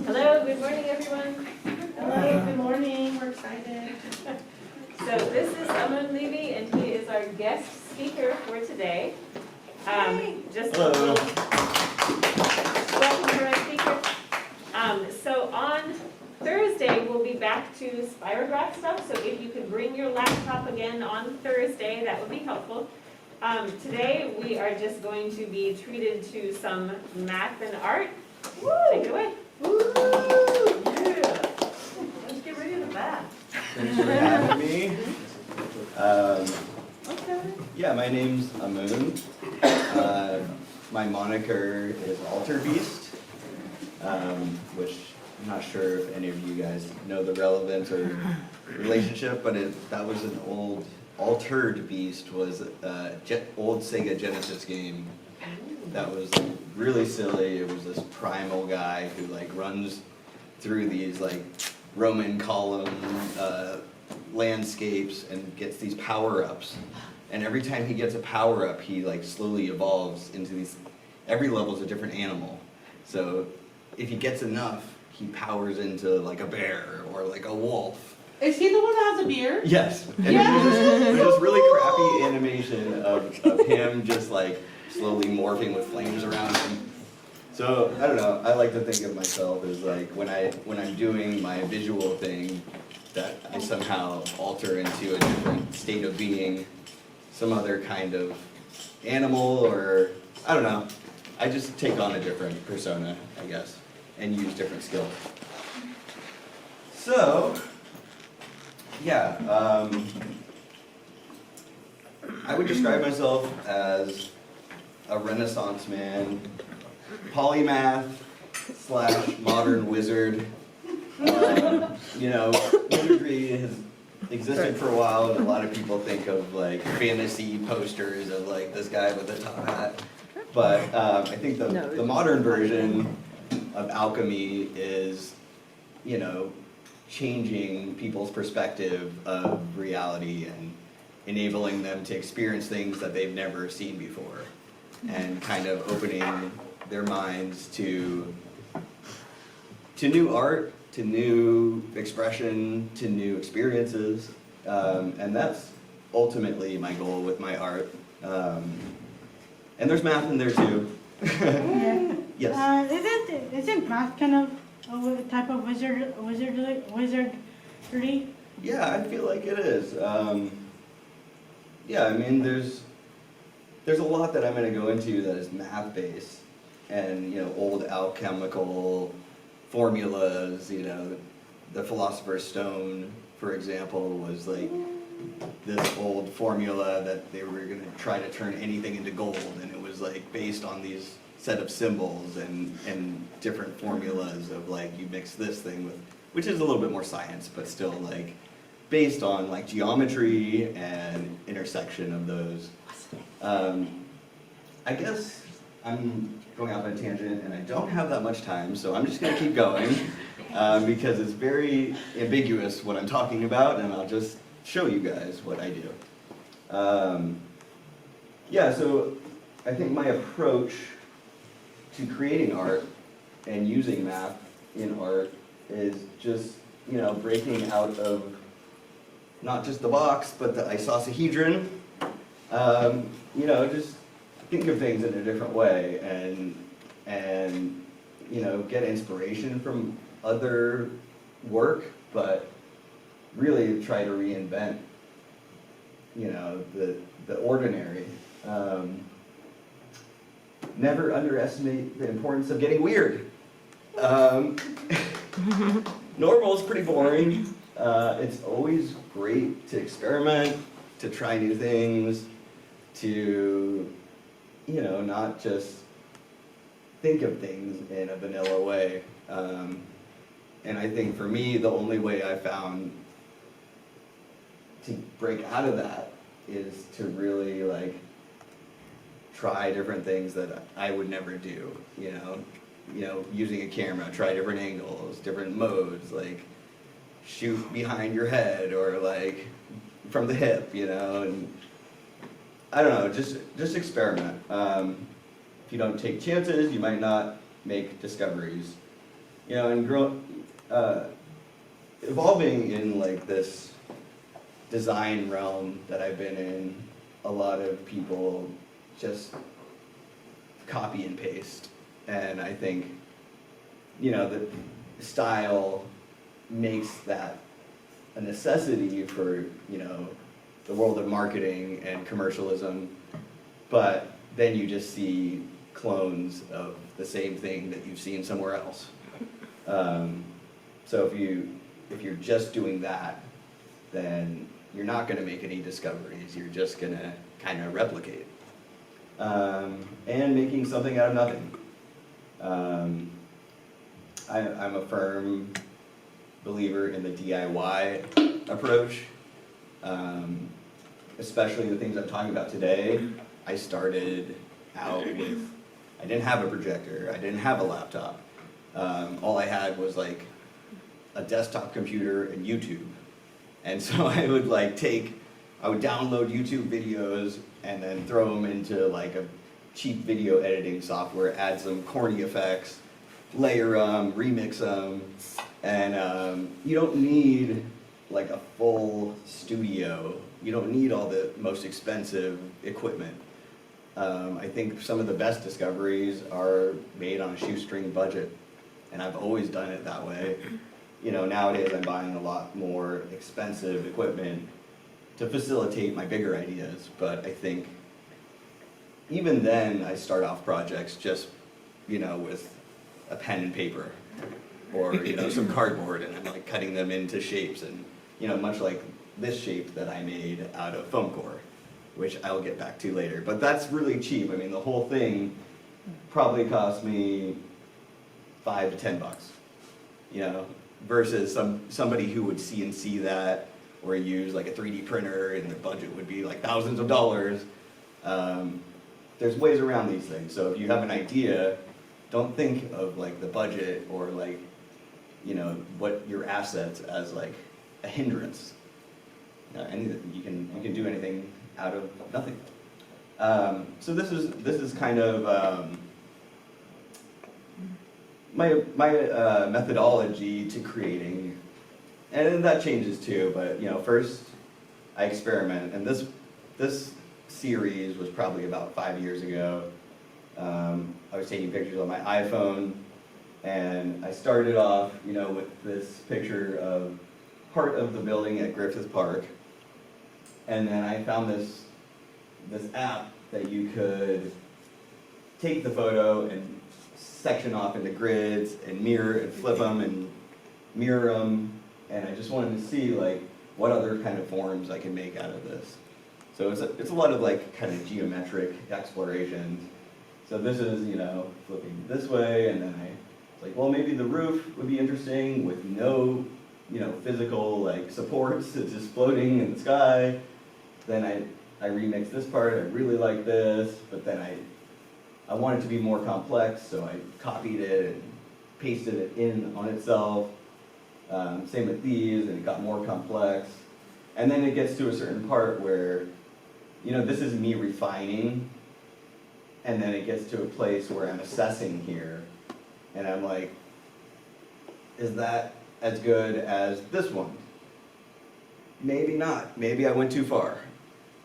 Hello, good morning, everyone. Hello, good morning, we're excited. So this is Amun Levy, and he is our guest speaker for today. Just a little welcome to our speaker. So on Thursday, we'll be back to spirograph stuff, so if you could bring your laptop again on Thursday, that would be helpful. Today, we are just going to be treated to some math and art. Woo! Take it away. Woo! Yeah. Let's get ready to the bath. Thanks for having me. Okay. Yeah, my name's Amun. My moniker is Altarbeast, which I'm not sure if any of you guys know the relevance or relationship, but that was an old Altarbeast was a old Sega Genesis game that was really silly. It was this primal guy who like runs through these like Roman column landscapes and gets these power-ups. And every time he gets a power-up, he like slowly evolves into these, every level's a different animal. So if he gets enough, he powers into like a bear or like a wolf. Is he the one that has a beard? Yes. And Yes! it was this really crappy animation of him just like slowly morphing with flames around him. So I don't know, I like to think of myself as like when I'm doing my visual thing, that I somehow alter into a different state of being, some other kind of animal, or I don't know. I just take on a different persona, I guess, and use different skills. So, yeah, I would describe myself as a Renaissance man, polymath / modern wizard. You know, wizardry has existed for a while, and a lot of people think of like fantasy posters of like this guy with a top hat. But I think the modern version of alchemy is, you know, changing people's perspective of reality and enabling them to experience things that they've never seen before, and kind of opening their minds to new art, to new expression, to new experiences, and that's ultimately my goal with my art. And there's math in there too. Yeah. Yes. Isn't math kind of a type of wizardry? Yeah, I feel like it is. Yeah, I mean, there's a lot that I'm going to go into that is math-based, and you know, old alchemical formulas. You know, the Philosopher's Stone, for example, was like this old formula that they were going to try to turn anything into gold, and it was like based on these set of symbols and different formulas of like you mix this thing with, which is a little bit more science, but still like based on like geometry and intersection of those. I guess I'm going off on a tangent and I don't have that much time, so I'm just going to keep going because it's very ambiguous what I'm talking about, and I'll just show you guys what I do. Yeah, so I think my approach to creating art and using math in art is just, you know, breaking out of not just the box, but the icosahedron. You know, just think of things in a different way and you know, get inspiration from other work, but really try to reinvent, you know, the ordinary. Never underestimate the importance of getting weird. Normal is pretty boring. It's always great to experiment, to try new things, to, you know, not just think of things in a vanilla way. And I think for me, the only way I found to break out of that is to really like try different things that I would never do, you know, using a camera, try different angles, different modes, like shoot behind your head or like from the hip, you know, and I don't know, just experiment. If you don't take chances, you might not make discoveries. You know, and evolving in like this design realm that I've been in, a lot of people just copy and paste. And I think, you know, the style makes that a necessity for, you know, the world of marketing and commercialism, but then you just see clones of the same thing that you've seen somewhere else. So if you're just doing that, then you're not going to make any discoveries. You're just going to kind of replicate, and making something out of nothing. I'm a firm believer in the DIY approach, especially the things I'm talking about today. I started out with, I didn't have a projector, I didn't have a laptop. All I had was like a desktop computer and YouTube. And so I would download YouTube videos and then throw them into like a cheap video editing software, add some corny effects, layer them, remix them, and you don't need like a full studio. You don't need all the most expensive equipment. I think some of the best discoveries are made on a shoestring budget, and I've always done it that way. You know, nowadays I'm buying a lot more expensive equipment to facilitate my bigger ideas, but I think even then I start off projects just, you know, with a pen and paper or, you know, some cardboard, and I'm like cutting them into shapes, and, you know, much like this shape that I made out of foam core, which I'll get back to later. But that's really cheap. I mean, the whole thing probably cost me $5 to $10, you know, versus somebody who would CNC that or use like a 3D printer, and their budget would be like thousands of dollars. There's ways around these things. So if you have an idea, don't think of like the budget or like, you know, what your assets as like a hindrance. You can do anything out of nothing. So this is kind of my methodology to creating, and that changes too. But you know, first I experiment, and this series was probably about 5 years ago. I was taking pictures on my iPhone, and I started off, you know, with this picture of part of the building at Griffith Park, and then I found this app that you could take the photo and section off into grids and mirror and flip them and mirror them, and I just wanted to see like what other kind of forms I can make out of this. So it's a lot of like kind of geometric explorations. So this is, you know, flipping this way, and then I was like, well, maybe the roof would be interesting with no, you know, physical like supports. It's just floating in the sky. Then I remixed this part. I really like this, but then I wanted it to be more complex, so I copied it and pasted it in on itself. Same with these, and it got more complex. And then it gets to a certain part where, you know, this is me refining, and then it gets to a place where I'm assessing here, and I'm like, is that as good as this one? Maybe not. Maybe I went too far.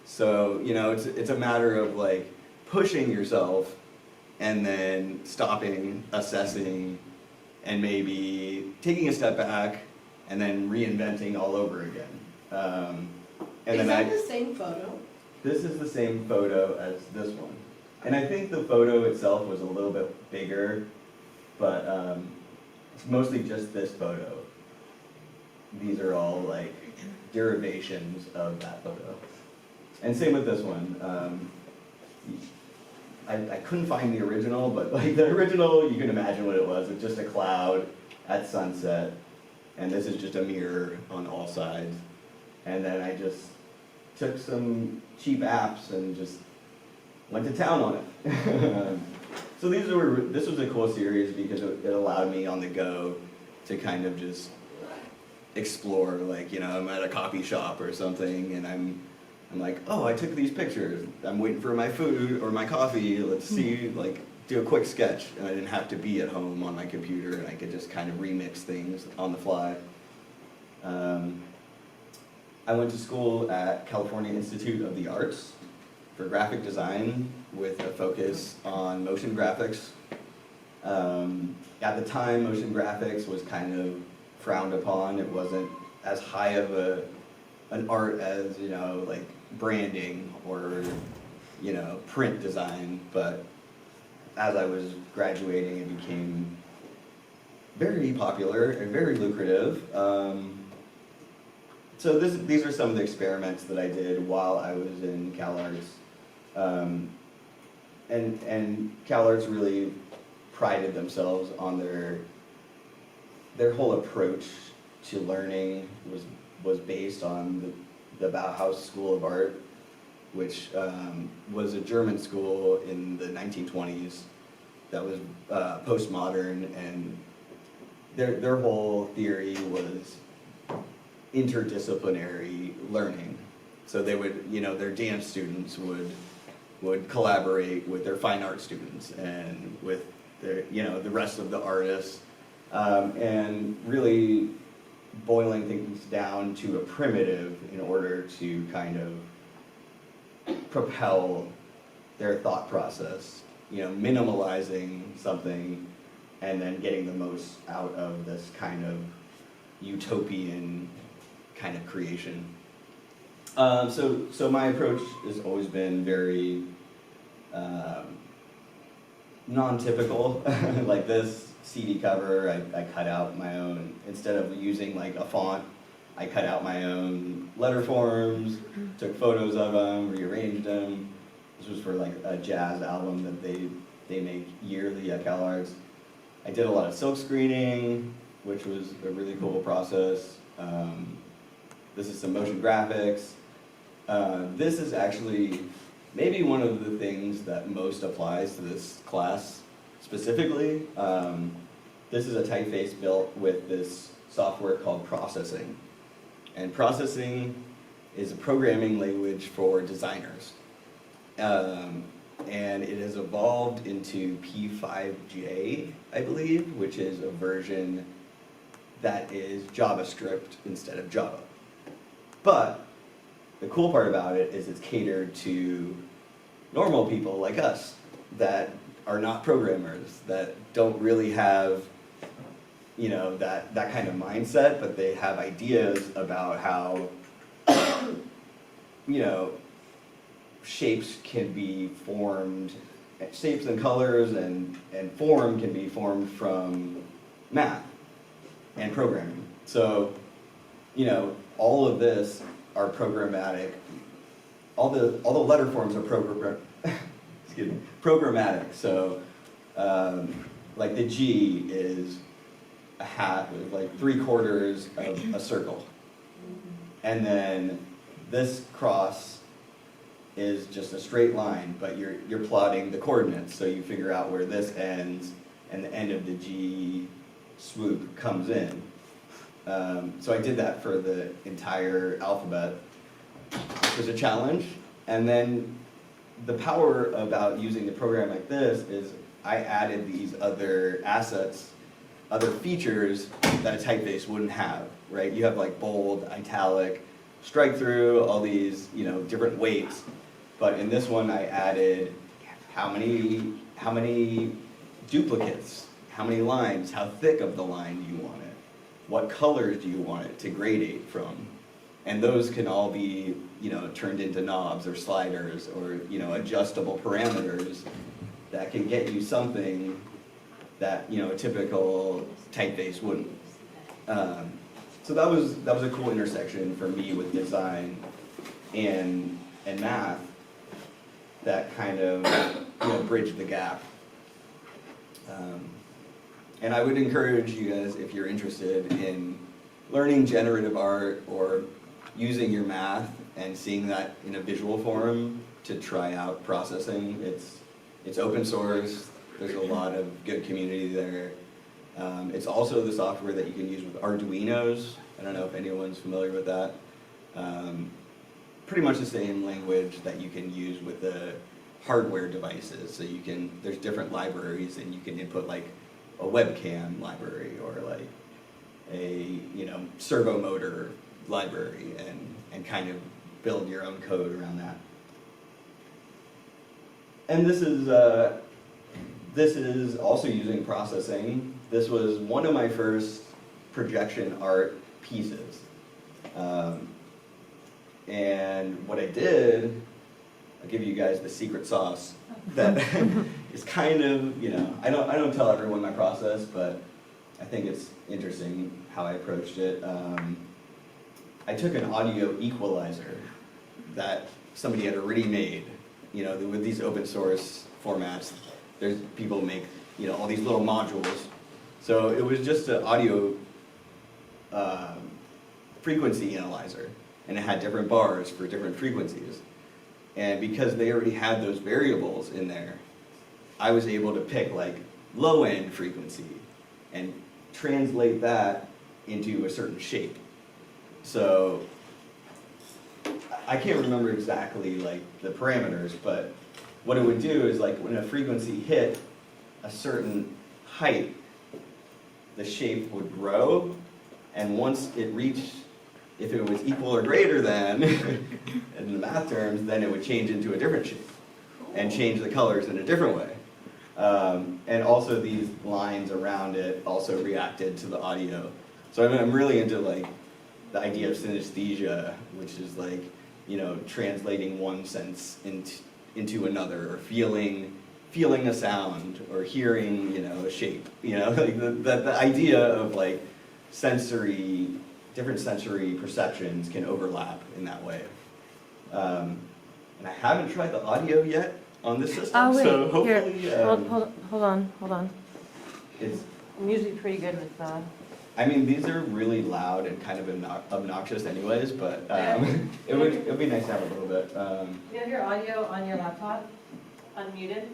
So, you know, it's a matter of like pushing yourself and then stopping, assessing, and maybe taking a step back and then reinventing all over again. Is that the same photo? This is the same photo as this one. And I think the photo itself was a little bit bigger, but it's mostly just this photo. These are all like derivations of that photo. And same with this one. I couldn't find the original, but like the original, you can imagine what it was. It's just a cloud at sunset, and this is just a mirror on all sides. And then I just took some cheap apps and just went to town on it. So this was a cool series because it allowed me on the go to kind of just explore. Like, you know, I'm at a coffee shop or something, and I'm like, oh, I took these pictures. I'm waiting for my food or my coffee. Let's see, like, do a quick sketch. And I didn't have to be at home on my computer, and I could just kind of remix things on the fly. I went to school at California Institute of the Arts for graphic design with a focus on motion graphics. At the time, motion graphics was kind of frowned upon. It wasn't as high of an art as, you know, like branding or, you know, print design. But as I was graduating, it became very popular and very lucrative. So these are some of the experiments that I did while I was in Cal Arts. And Cal Arts really prided themselves on their whole approach to learning was based on the Bauhaus School of Art, which was a German school in the 1920s that was postmodern, and their whole theory was interdisciplinary learning. So they would, you know, their dance students would collaborate with their fine art students and with their, you know, the rest of the artists, and really boiling things down to a primitive in order to kind of propel their thought process, you know, minimalizing something and then getting the most out of this kind of utopian kind of creation. So my approach has always been very non-typical. Like this CD cover, I cut out my own, instead of using like a font, I cut out my own letter forms, took photos of them, rearranged them. This was for like a jazz album that they make yearly at Cal Arts. I did a lot of silk screening, which was a really cool process. This is some motion graphics. This is actually maybe one of the things that most applies to this class specifically. This is a typeface built with this software called processing. And processing is a programming language for designers. And it has evolved into P5J, I believe, which is a version that is JavaScript instead of Java. But the cool part about it is it's catered to normal people like us that are not programmers, that don't really have, you know, that kind of mindset, but they have ideas about how, you know, shapes can be formed, shapes and colors and form can be formed from math and programming. So, you know, all of this are programmatic. All the letter forms are excuse me, programmatic. So, like the G is a hat with like 3/4 of a circle, and then this cross is just a straight line, but you're plotting the coordinates, so you figure out where this ends and the end of the G swoop comes in. So I did that for the entire alphabet, which was a challenge. And then the power about using the program like this is I added these other assets, other features that a typeface wouldn't have, right? You have like bold, italic, strike through, all these, you know, different weights. But in this one, I added how many duplicates, how many lines, how thick of the line do you want it, what colors do you want it to gradate from, and those can all be, you know, turned into knobs or sliders or, you know, adjustable parameters that can get you something that, you know, a typical typeface wouldn't. So that was a cool intersection for me with design and math that kind of, you know, bridged the gap. And I would encourage you guys, if you're interested in learning generative art or using your math and seeing that in a visual form, to try out processing. It's open source. There's a lot of good community there. It's also the software that you can use with Arduinos. I don't know if anyone's familiar with that. Pretty much the same language that you can use with the hardware devices. So there's different libraries and you can input like a webcam library or like a, you know, servo motor library and kind of build your own code around that. And this is also using processing. This was one of my first projection art pieces. And what I did, I'll give you guys the secret sauce that is kind of, you know, I don't tell everyone my process, but I think it's interesting how I approached it. I took an audio equalizer that somebody had already made, you know, with these open source formats. There's people who make, you know, all these little modules. So it was just an audio frequency analyzer, and it had different bars for different frequencies. And because they already had those variables in there, I was able to pick like low end frequency and translate that into a certain shape. So I can't remember exactly like the parameters, but what it would do is like when a frequency hit a certain height, the shape would grow, and once it reached, if it was equal or greater than, in the math terms, then it would change into a different shape and change the colors in a different way. And also these lines around it also reacted to the audio. So I'm really into like the idea of synesthesia, which is like, you know, translating one sense into another, or feeling a sound, or hearing, you know, a shape. You know, like the idea of like different sensory perceptions can overlap in that way. And I haven't tried the audio yet on this system, Oh, wait, so here, hopefully hold on. it's. I'm usually pretty good with I mean, these are really loud and kind of obnoxious anyways, but it would be nice to have a little bit. You have your audio on your laptop, unmuted?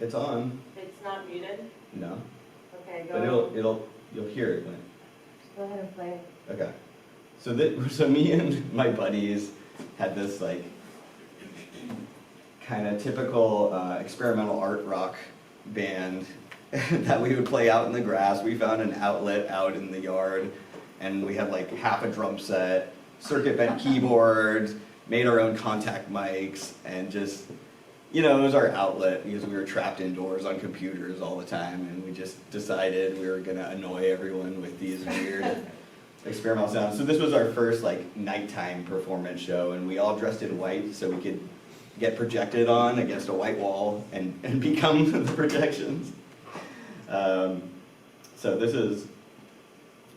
It's on, It's not muted? no, Okay, but you'll hear it when. Go ahead and play. Okay. So me and my buddies had this like kind of typical experimental art rock band that we would play out in the grass. We found an outlet out in the yard, and we had like half a drum set, circuit bent keyboards, made our own contact mics, and just, you know, it was our outlet because we were trapped indoors on computers all the time, and we just decided we were gonna annoy everyone with these weird experimental sounds. So this was our first like nighttime performance show, and we all dressed in white so we could get projected on against a white wall and become the projections. So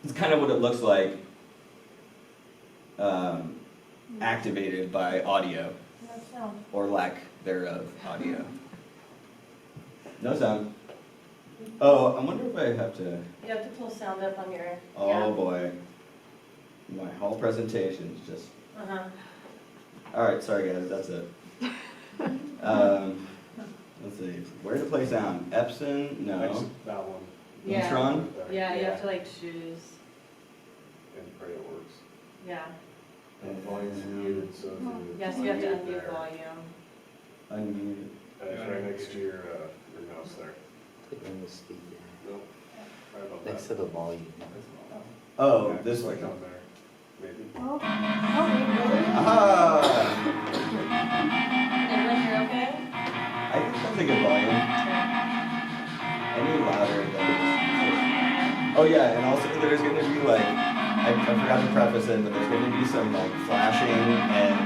it's kind of what it looks like activated by audio, No sound. or lack thereof audio. No sound. Oh, I wonder if I have to, You have to pull sound up on your, oh yeah. boy. My whole presentation's just, Uh-huh. all right, sorry guys, that's it. Let's see, where to play sound? Epson? No. That one, Yeah. Neutron? Yeah, you have to like choose, and pray it works. yeah. And the volume's muted, so if you. Yes, you have to unmute unmute there, volume. Unmuted. It's right next to your mouse there. Click on the speaker, Nope. Sorry about next that. to the volume. Oh, Yeah, this click one. on there, maybe. Ah! Everyone hear okay? I think that's a good volume. Any louder than this. Oh yeah, and also there's gonna be like, I forgot to preface it, but there's gonna be some like flashing and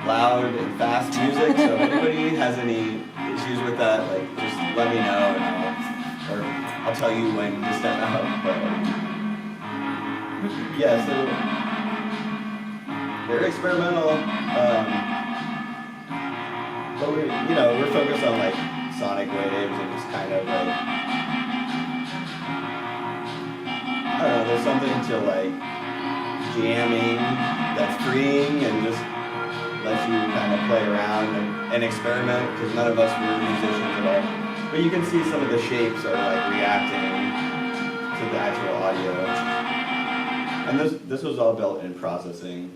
loud and fast music, so if anybody has any issues with that, like just let me know and I'll tell you when to step out. But yeah, so very experimental. But we're focused on like sonic waves and just kind of like, I don't know, there's something to like jamming that's freeing and just lets you kind of play around and experiment, because none of us were musicians at all. But you can see some of the shapes are like reacting to the actual audio. And this was all built in processing.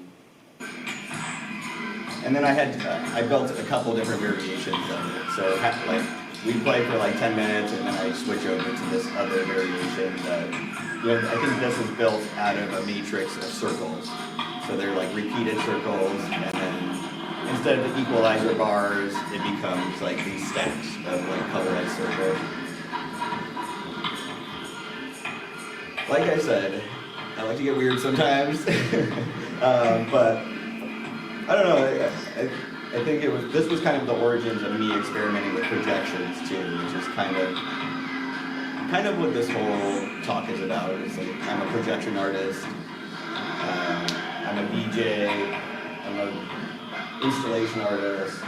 And then I built a couple different variations of it. So like we play for like 10 minutes and then I switch over to this other variation that, I think this is built out of a matrix of circles. So they're like repeated circles, and then instead of the equalizer bars, it becomes like these stacks of like colorized circles. Like I said, I like to get weird sometimes, but I don't know. I think this was kind of the origins of me experimenting with projections too, which is kind of what this whole talk is about. It's like I'm a projection artist, I'm a DJ, I'm an installation artist.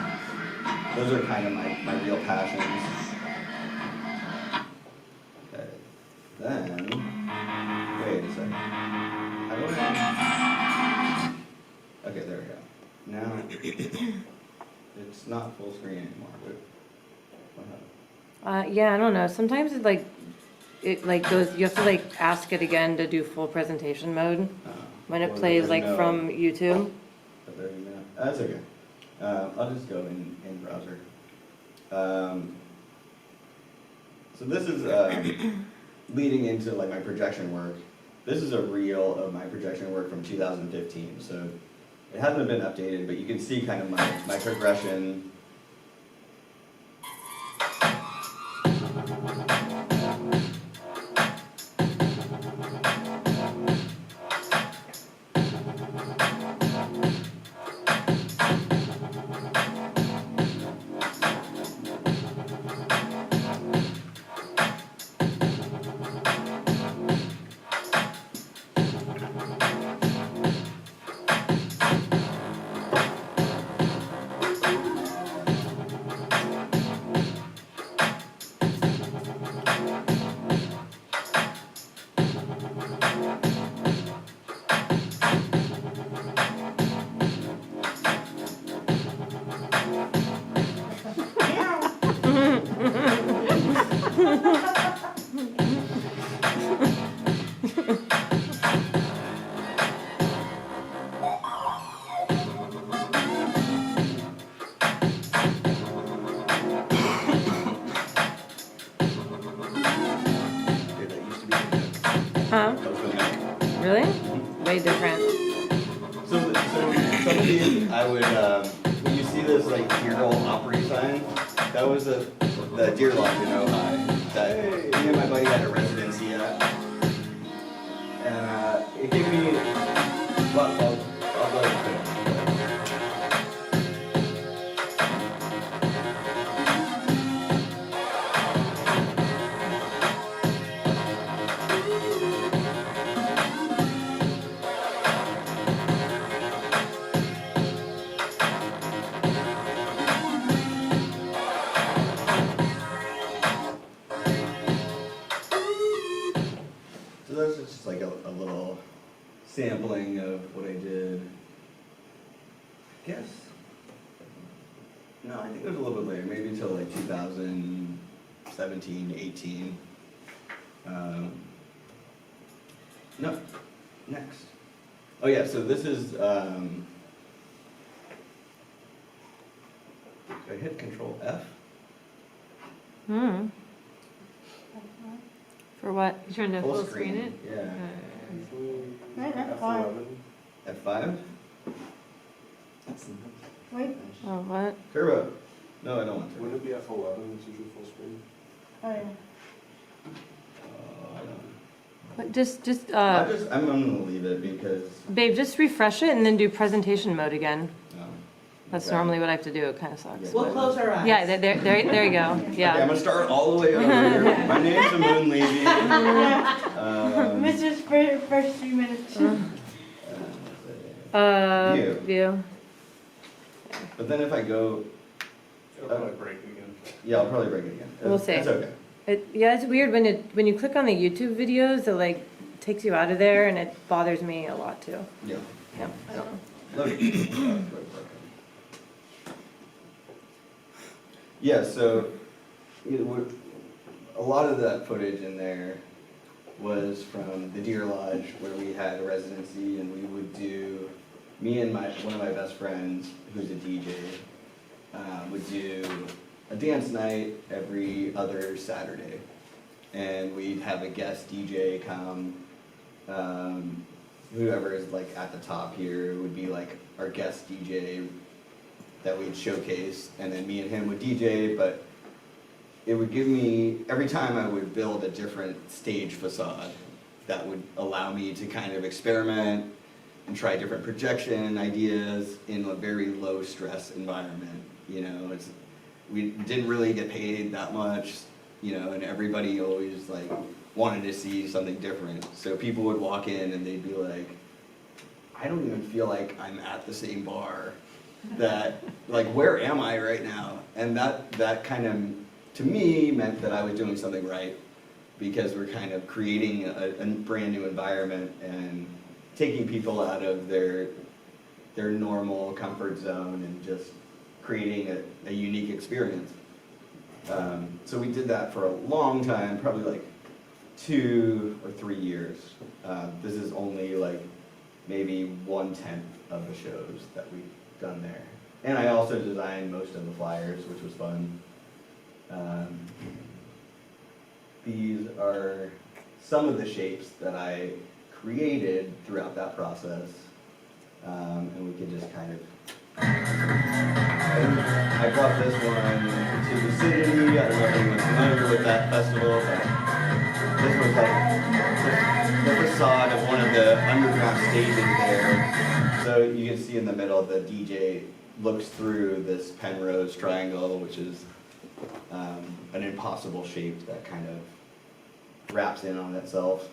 Those are kind of my real passions. Okay, then wait a second. How do I? Okay, there we go. Now it's not full screen anymore. What happened? Yeah, I don't know. Sometimes it goes. You have to like ask it again to do full presentation mode when it Well, plays there's like no- from YouTube. But there you go. That's okay. I'll just go in browser. So this is leading into like my projection work. This is a reel of my projection work from 2015. So it hasn't been updated, but you can see kind of my progression. Huh? That was filming. Really? Way different. So some of these, I would, when you see this like deer hole Opry sign, that was the deer lodge in Ojai that me and my buddy had a residency at. And it gave me, I'll go ahead and So that's just like a little sampling of what I did. I guess. No, I think it was a little bit later, maybe until like 2017, 18. No, next. Oh yeah, so this is, do I hit Control F? Hmm. For what? You trying to full screen it? Yeah. Right, that's fine. F5? Wait, Oh, what? Turbo. No, I don't want to. Would it be F11, it's usually full screen? oh yeah. I don't. What? Just I'm gonna leave it because. babe, just refresh it and then do presentation mode again. That's okay. normally what I have to do. It kind of sucks. We'll close our eyes. Yeah, there you go. Okay, I'm Yeah. gonna start all the way over here. My name's Amun Levy. Missed his first 3 minutes. View. View. But then if I go, It'll probably break again. yeah, I'll probably break it again. We'll see. It's okay. Yeah, it's weird when you click on the YouTube videos, it like takes you out of there, and it bothers me a lot too. Yeah. Yep. I don't know. Look. Yeah, so a lot of that footage in there was from the Deer Lodge where we had a residency, and we would do, me and one of my best friends, who's a DJ, would do a dance night every other Saturday. And we'd have a guest DJ come. Whoever is like at the top here would be like our guest DJ that we'd showcase, and then me and him would DJ, but it would give me, every time I would build a different stage facade that would allow me to kind of experiment and try different projection ideas in a very low stress environment. You know, we didn't really get paid that much, you know, and everybody always like wanted to see something different. So people would walk in and they'd be like, I don't even feel like I'm at the same bar. That, like, where am I right now? And that kind of, to me, meant that I was doing something right, because we're kind of creating a brand new environment and taking people out of their normal comfort zone and just creating a unique experience. So we did that for a long time, probably like 2 or 3 years. This is only like maybe 1/10 of the shows that we've done there. And I also designed most of the flyers, which was fun. These are some of the shapes that I created throughout that process. And we could just kind of, and I brought this one to the city. I don't know if anyone's familiar with that festival, but this was like the facade of one of the underground stages there. So you can see in the middle, the DJ looks through this Penrose triangle, which is an impossible shape that kind of wraps in on itself.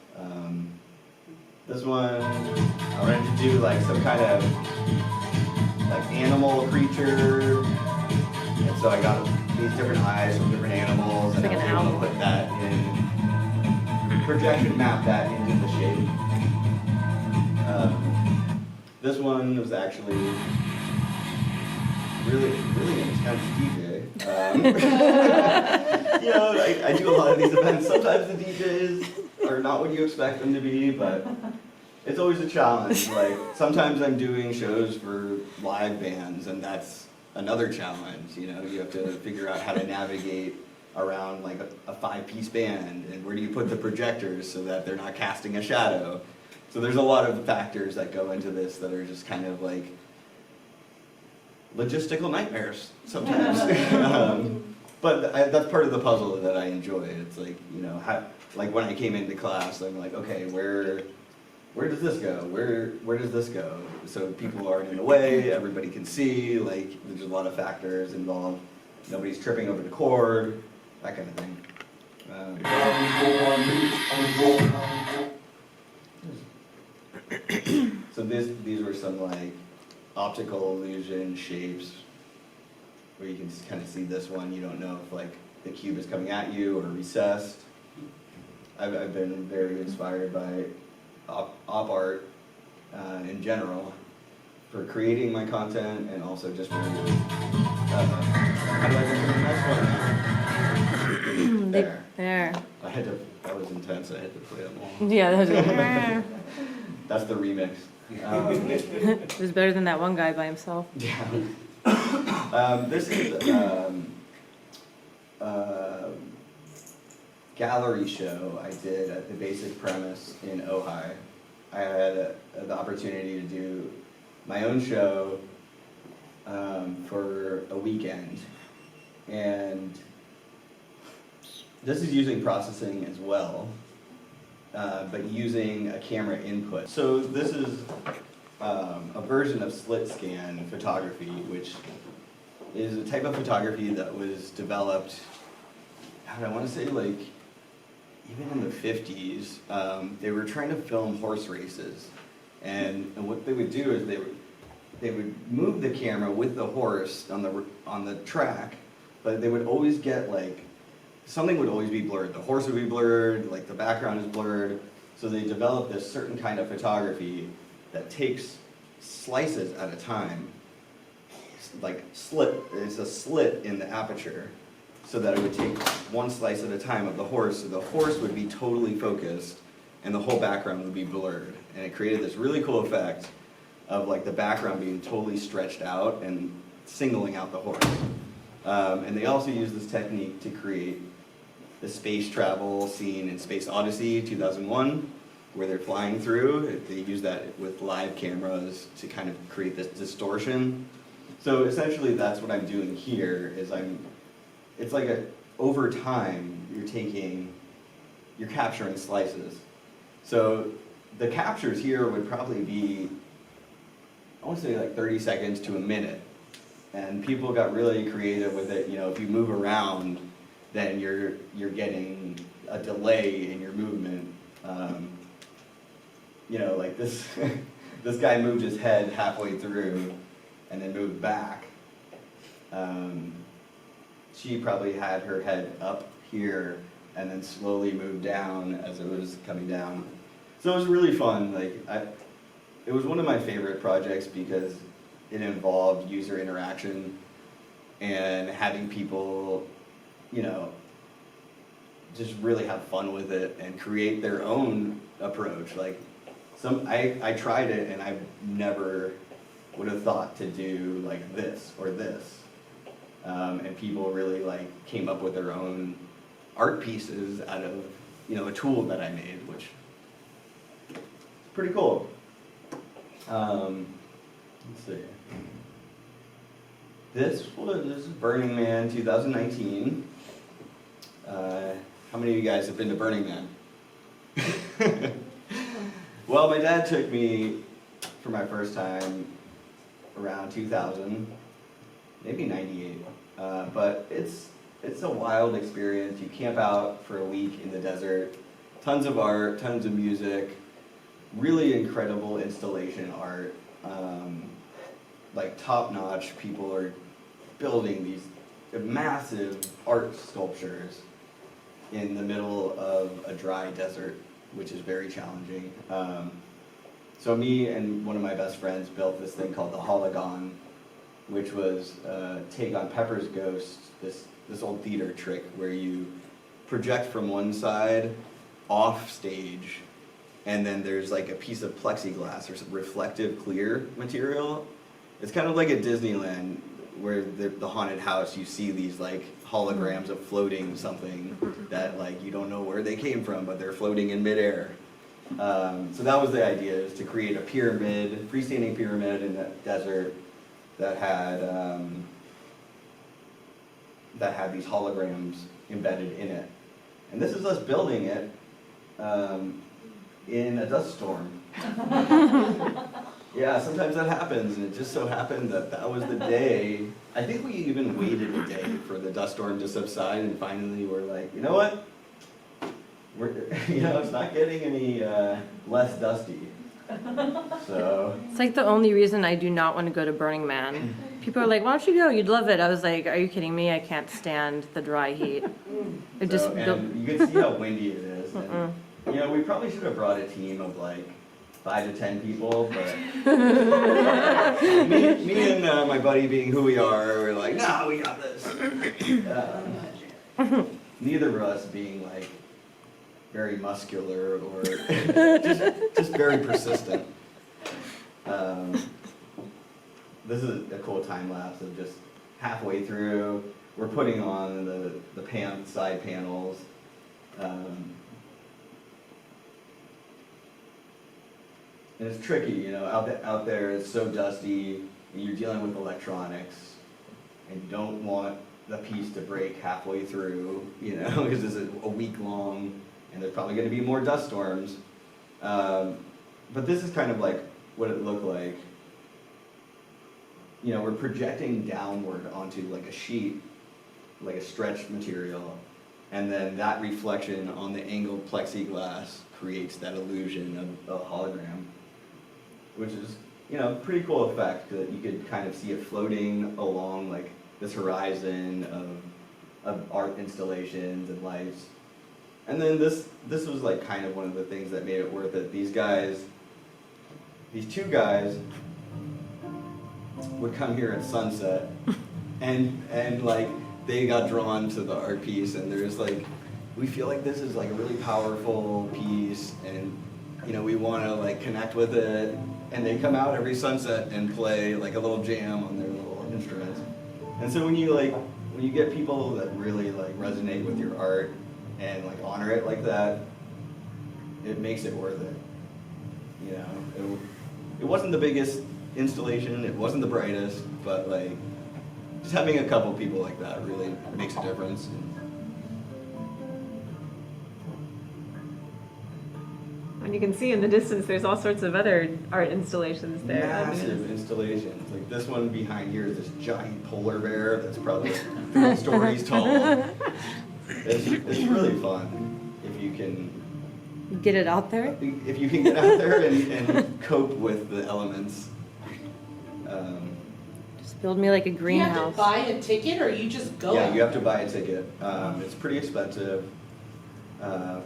This one, I wanted to do like some kind of like animal creature, and so I got these different eyes from different animals, and Like an I was able owl. to put that in, projection map that into the shape. This one was actually really intense DJ. You know, I do a lot of these events. Sometimes the DJs are not what you expect them to be, but it's always a challenge. Like, sometimes I'm doing shows for live bands, and that's another challenge. You know, you have to figure out how to navigate around like a 5-piece band, and where do you put the projectors so that they're not casting a shadow. So there's a lot of factors that go into this that are just kind of like logistical nightmares sometimes. But that's part of the puzzle that I enjoy. It's like, you know, like when I came into class, I'm like, okay, where does this go? Where does this go? So people aren't in the way, everybody can see, like there's a lot of factors involved. Nobody's tripping over the cord, that kind of thing. So these were some like optical illusion shapes where you can just kind of see this one. You don't know if like the cube is coming at you or recessed. I've been very inspired by op art in general for creating my content, and also just for how do I get to the next one now? There. That was intense. I had to play them all. Yeah, that was That's the remix. it was better than that one guy by himself. Yeah. This is gallery show I did at the Basic Premise in Ojai. I had the opportunity to do my own show for a weekend, and this is using processing as well, but using a camera input. So this is a version of slit scan photography, which is a type of photography that was developed, I want to say like even in the 50s. They were trying to film horse races, and what they would do is they would move the camera with the horse on the track, but they would always get like, something would always be blurred. The horse would be blurred, like the background is blurred. So they developed this certain kind of photography that takes slices at a time, like it's a slit in the aperture, so that it would take one slice at a time of the horse. So the horse would be totally focused and the whole background would be blurred. And it created this really cool effect of like the background being totally stretched out and singling out the horse. And they also use this technique to create the space travel scene in Space Odyssey 2001, where they're flying through. They use that with live cameras to kind of create this distortion. So essentially that's what I'm doing here, is it's like over time, you're capturing slices. So the captures here would probably be, I want to say like 30 seconds to a minute. And people got really creative with it. You know, if you move around, then you're getting a delay in your movement. You know, like this, this guy moved his head halfway through and then moved back. She probably had her head up here and then slowly moved down as it was coming down. So it was really fun. Like it was one of my favorite projects because it involved user interaction and having people, you know, just really have fun with it and create their own approach. Like I tried it and I never would have thought to do like this or this. And people really like came up with their own art pieces out of, you know, a tool that I made, which is pretty cool. Let's see. This is Burning Man 2019. How many of you guys have been to Burning Man? Well, my dad took me for my first time around 2000, maybe 98. But it's a wild experience. You camp out for a week in the desert, tons of art, tons of music, really incredible installation art, like top-notch. People are building these massive art sculptures in the middle of a dry desert, which is very challenging. So me and one of my best friends built this thing called the Hologon, which was take on Pepper's Ghost, this old theater trick where you project from one side off stage, and then there's like a piece of plexiglass or some reflective clear material. It's kind of like at Disneyland where the haunted house, you see these like holograms of floating something that like you don't know where they came from, but they're floating in midair. So that was the idea, is to create a pyramid, freestanding pyramid in the desert that had these holograms embedded in it. And this is us building it in a dust storm. Yeah, sometimes that happens, and it just so happened that was the day. I think we even waited a day for the dust storm to subside, and finally we're like, you know what? It's not getting any less dusty. So It's like the only reason I do not want to go to Burning Man. People are like, why don't you go? You'd love it. I was like, are you kidding me? I can't stand the dry heat. It just and you can see how windy it is. And, we probably should have brought a team of like 5 to 10 people, but me and my buddy, being who we are, we're like, no, we got this. Neither of us being like very muscular or just very persistent. This is a cool time lapse of just halfway through. We're putting on the side panels. And it's tricky, out there it's so dusty, and you're dealing with electronics, and you don't want the piece to break halfway through, because it's a week long, and there's probably going to be more dust storms. But this is kind of like what it looked like. We're projecting downward onto like a sheet, like a stretched material, and then that reflection on the angled plexiglass creates that illusion of a hologram, which is, pretty cool effect that you could kind of see it floating along like this horizon of art installations and lights. And then this was like kind of one of the things that made it worth it. These two guys would come here at sunset and like they got drawn to the art piece, and there's like, we feel like this is like a really powerful piece, and we want to like connect with it, and they come out every sunset and play like a little jam on their little instruments. And so when you like when you get people that really like resonate with your art and like honor it like that, it makes it worth it. You know, it wasn't the biggest installation, it wasn't the brightest, but like just having a couple people like that really makes a difference. And you can see in the distance, there's all sorts of other art installations there. Massive installations. Like this one behind here is this giant polar bear that's probably 3 stories tall. It's really fun if you can Get it out there. if you can get out there and cope with the elements. Just build me like a You have greenhouse. to buy a ticket or you just go? Yeah, you have to buy a ticket. It's pretty expensive.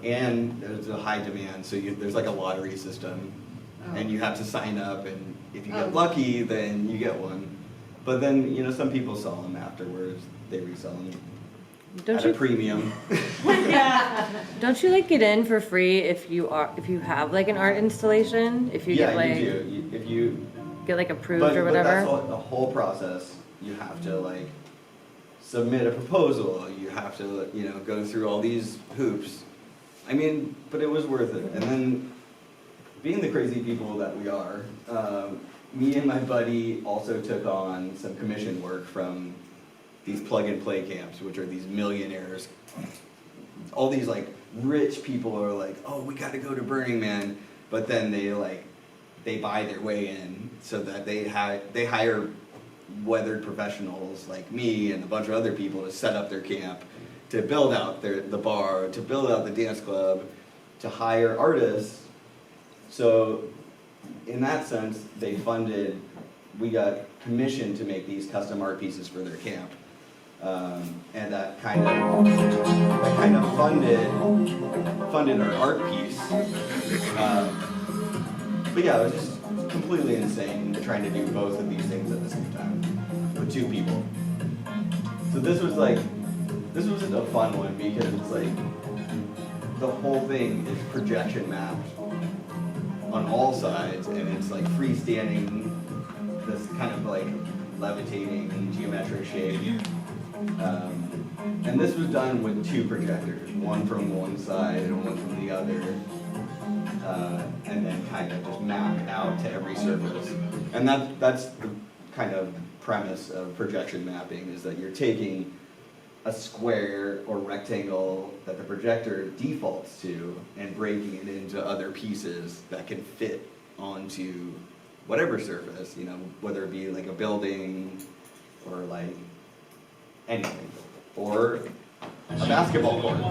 And there's a high demand, so there's like a lottery system. And you have to sign up, and if you get lucky, then you get one. But then, you know, some people sell them afterwards. They resell them Don't at a you? premium. Don't you like get in for free if you have like an art installation? If you Yeah, get like you do. If you get like approved but or that's whatever. the whole process. You have to like submit a proposal. You have to, you know, go through all these hoops. I mean, but it was worth it. And then, being the crazy people that we are, me and my buddy also took on some commission work from these plug-and-play camps, which are these millionaires. All these like rich people are like, oh, we got to go to Burning Man, but then they buy their way in so that they hire weathered professionals like me and a bunch of other people to set up their camp, to build out the bar, to build out the dance club, to hire artists. So in that sense, we got commissioned to make these custom art pieces for their camp. And that kind of funded our art piece. But yeah, it was just completely insane trying to do both of these things at the same time with 2 people. So this was a fun one because it's like the whole thing is projection mapped on all sides, and it's like freestanding, this kind of like levitating geometric shape. And this was done with 2 projectors, one from one side and one from the other, and then kind of just mapped out to every surface. And that's the kind of premise of projection mapping, is that you're taking a square or rectangle that the projector defaults to and breaking it into other pieces that can fit onto whatever surface, you know, whether it be like a building or like anything, or a basketball court.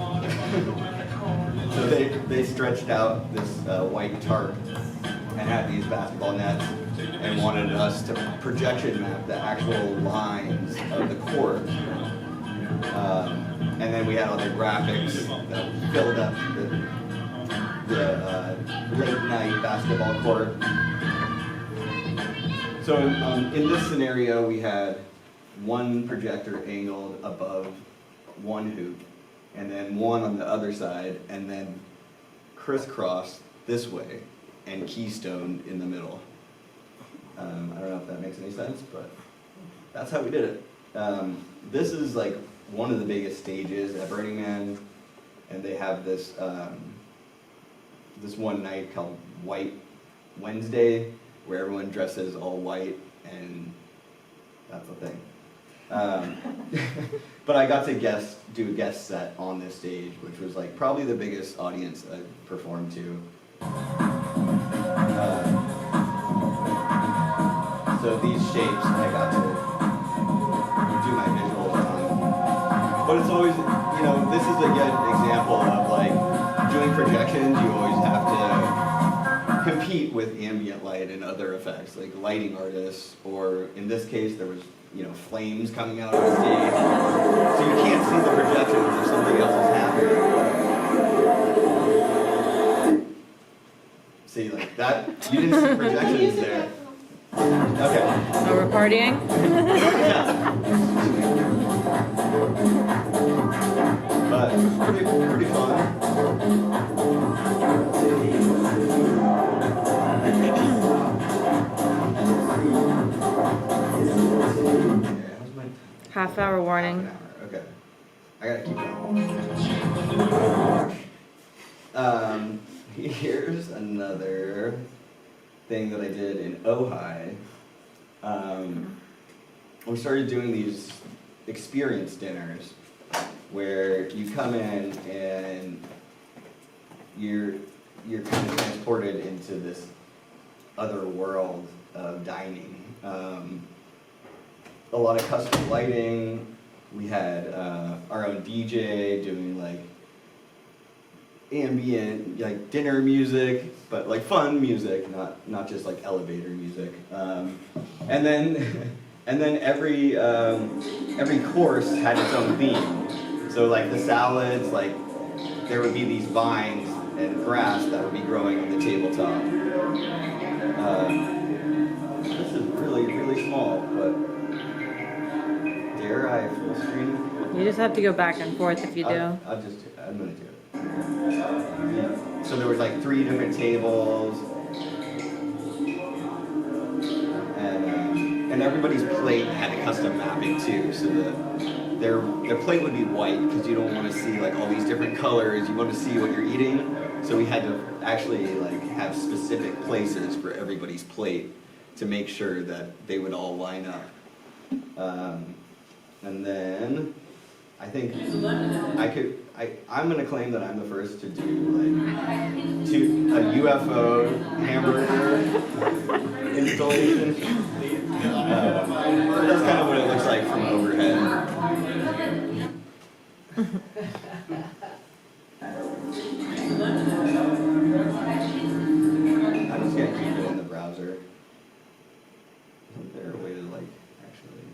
So they stretched out this white tarp and had these basketball nets and wanted us to projection map the actual lines of the court. And then we had other graphics that filled up the late night basketball court. So in this scenario, we had one projector angled above one hoop, and then one on the other side, and then crisscrossed this way, and keystoned in the middle. I don't know if that makes any sense, but that's how we did it. This is like one of the biggest stages at Burning Man, and they have this this one night called White Wednesday, where everyone dresses all white, and that's the thing. But I got to do a guest set on this stage, which was like probably the biggest audience I performed to. So these shapes I got to do my visuals on. But it's always, you know, this is a good example of like doing projections. You always have to compete with ambient light and other effects, like lighting artists, or in this case there was, you know, flames coming out of the stage. So you can't see the projections if something else is happening. See, like that, you didn't see projections there. Okay. So we're partying? But pretty fun. Half-hour warning. Half an hour. I gotta keep going. Here's another thing that I did in Ojai. We started doing these experience dinners where you come in and you're kind of transported into this other world of dining. A lot of custom lighting. We had our own DJ doing like ambient, like dinner music, but like fun music, not just like elevator music. And then every course had its own theme. So like the salads, like there would be these vines and grass that would be growing on the tabletop. This is really small, but dare I full screen? You just have to go back and forth if you do. I'm gonna do it. So there was like 3 different tables, and everybody's plate had a custom mapping too. So their plate would be white because you don't want to see like all these different colors. You want to see what you're eating. So we had to actually like have specific places for everybody's plate to make sure that they would all line up. And then I think I'm gonna claim that I'm the first to do like a UFO hamburger installation. That's kind of what it looks like from overhead. I'm just gonna keep it in the browser. Isn't there a way to like actually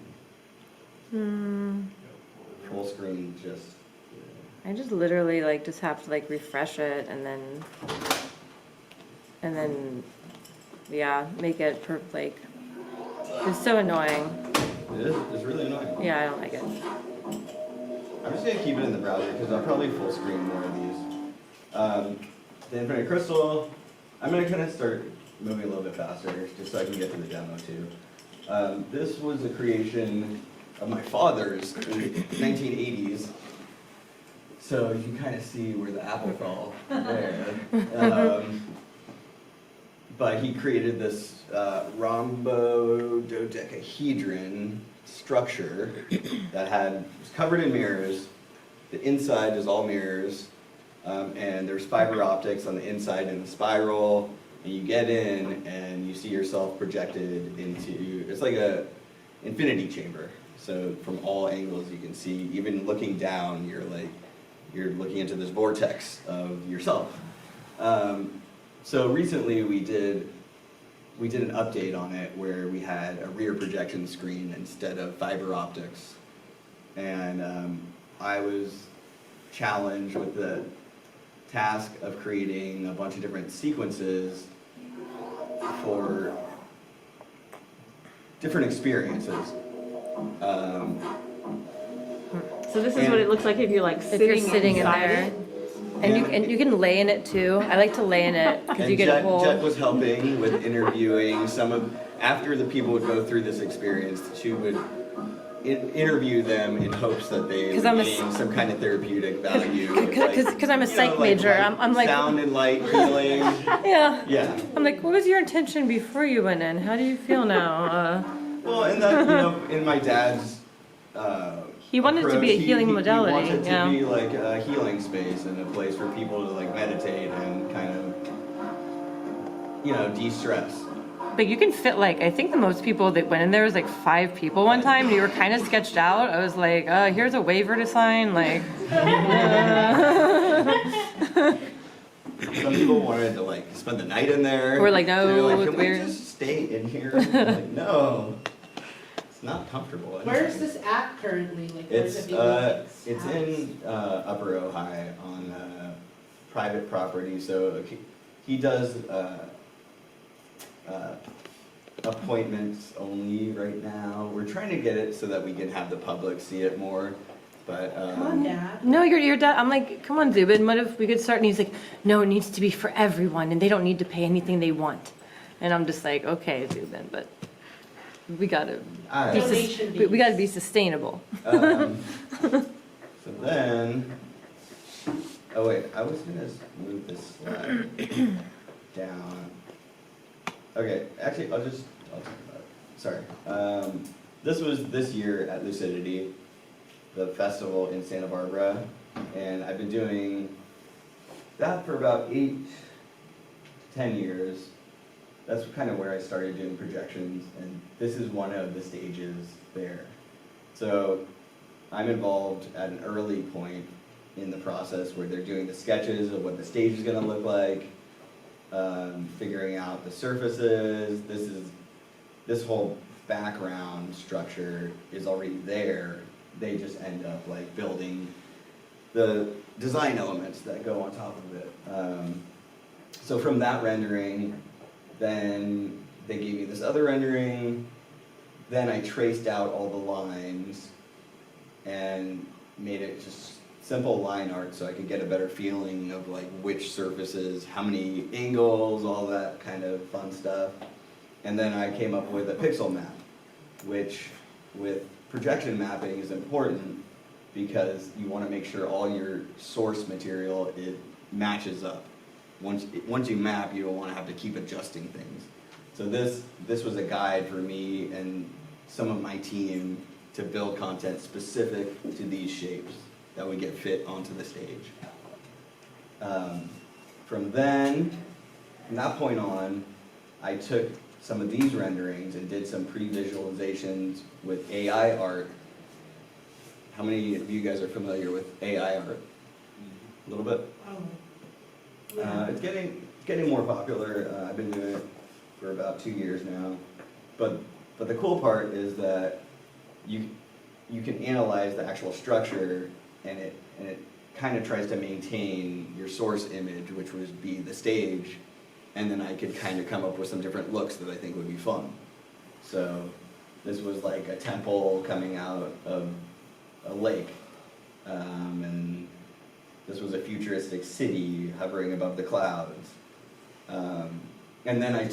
full screen just? I just literally like just have to like refresh it and then yeah, make it like it's so annoying. It is. It's really annoying. Yeah, I don't like it. I'm just gonna keep it in the browser because I'll probably full screen more of these. The infinite crystal. I'm gonna kind of start moving a little bit faster just so I can get to the demo too. This was a creation of my father's in the 1980s. So you can kind of see where the apple fell there. But he created this rhombo-dodecahedron structure that was covered in mirrors. The inside is all mirrors, and there's fiber optics on the inside in the spiral. And you get in, and you see yourself projected into. It's like a infinity chamber. So from all angles, you can see. Even looking down, you're looking into this vortex of yourself. So recently we did an update on it where we had a rear projection screen instead of fiber optics. And I was challenged with the task of creating a bunch of different sequences for different experiences. So this is what it looks like if you're like If you're sitting in inside there. it. And you can lay in it too. I like to lay in it because you get a whole. Jet was helping with interviewing after the people would go through this experience, she would interview them in hopes that they would gain some kind of therapeutic value. Because I'm a psych major. I'm like sound and light healing. Yeah. Yeah. I'm like, what was your intention before you went in? How do you feel now? Well, and that in my dad's. He wanted it to be a healing modality. He wanted yeah. to be like a healing space and a place for people to like meditate and kind of, de-stress. But you can fit I think the most people that went in there was 5 people one time, and you were kind of sketched out. I was like, here's a waiver to sign, Some people wanted to spend the night in there. We're like, no, they were like, it's can we weird. just stay in here? I'm like, no, it's not comfortable. Where's this at currently? Where's It's it being it's in Upper Ojai on private property. So he does appointments only right now. We're trying to get it so that we can have the public see it more. But Come on, Dad. No, your dad. I'm like, come on, Zubin. What if we could start? And he's like, no, it needs to be for everyone, and they don't need to pay anything they want. And I'm just like, okay, Zubin, but we gotta I- Donation we gotta be sustainable. So then, oh wait, I was gonna move this slide down. Okay, actually, I'll talk about it. Sorry. This was this year at Lucidity, the festival in Santa Barbara, and I've been doing that for about 8 to 10 years. That's kind of where I started doing projections, and this is one of the stages there. So I'm involved at an early point in the process where they're doing the sketches of what the stage is going to look like, figuring out the surfaces. This whole background structure is already there. They just end up like building the design elements that go on top of it. So from that rendering, then they gave me this other rendering. Then I traced out all the lines and made it just simple line art so I could get a better feeling of like which surfaces, how many angles, all that kind of fun stuff. And then I came up with a pixel map, which with projection mapping is important because you want to make sure all your source material, it matches up. Once you map, you don't want to have to keep adjusting things. So this was a guide for me and some of my team to build content specific to these shapes that would get fit onto the stage. From that point on, I took some of these renderings and did some pre-visualizations with AI art. How many of you guys are familiar with AI art? A little bit? It's getting more popular. I've been doing it for about 2 years now. But the cool part is that you can analyze the actual structure, and it kind of tries to maintain your source image, which would be the stage, and then I could kind of come up with some different looks that I think would be fun. So this was like a temple coming out of a lake, and this was a futuristic city hovering above the clouds. And then I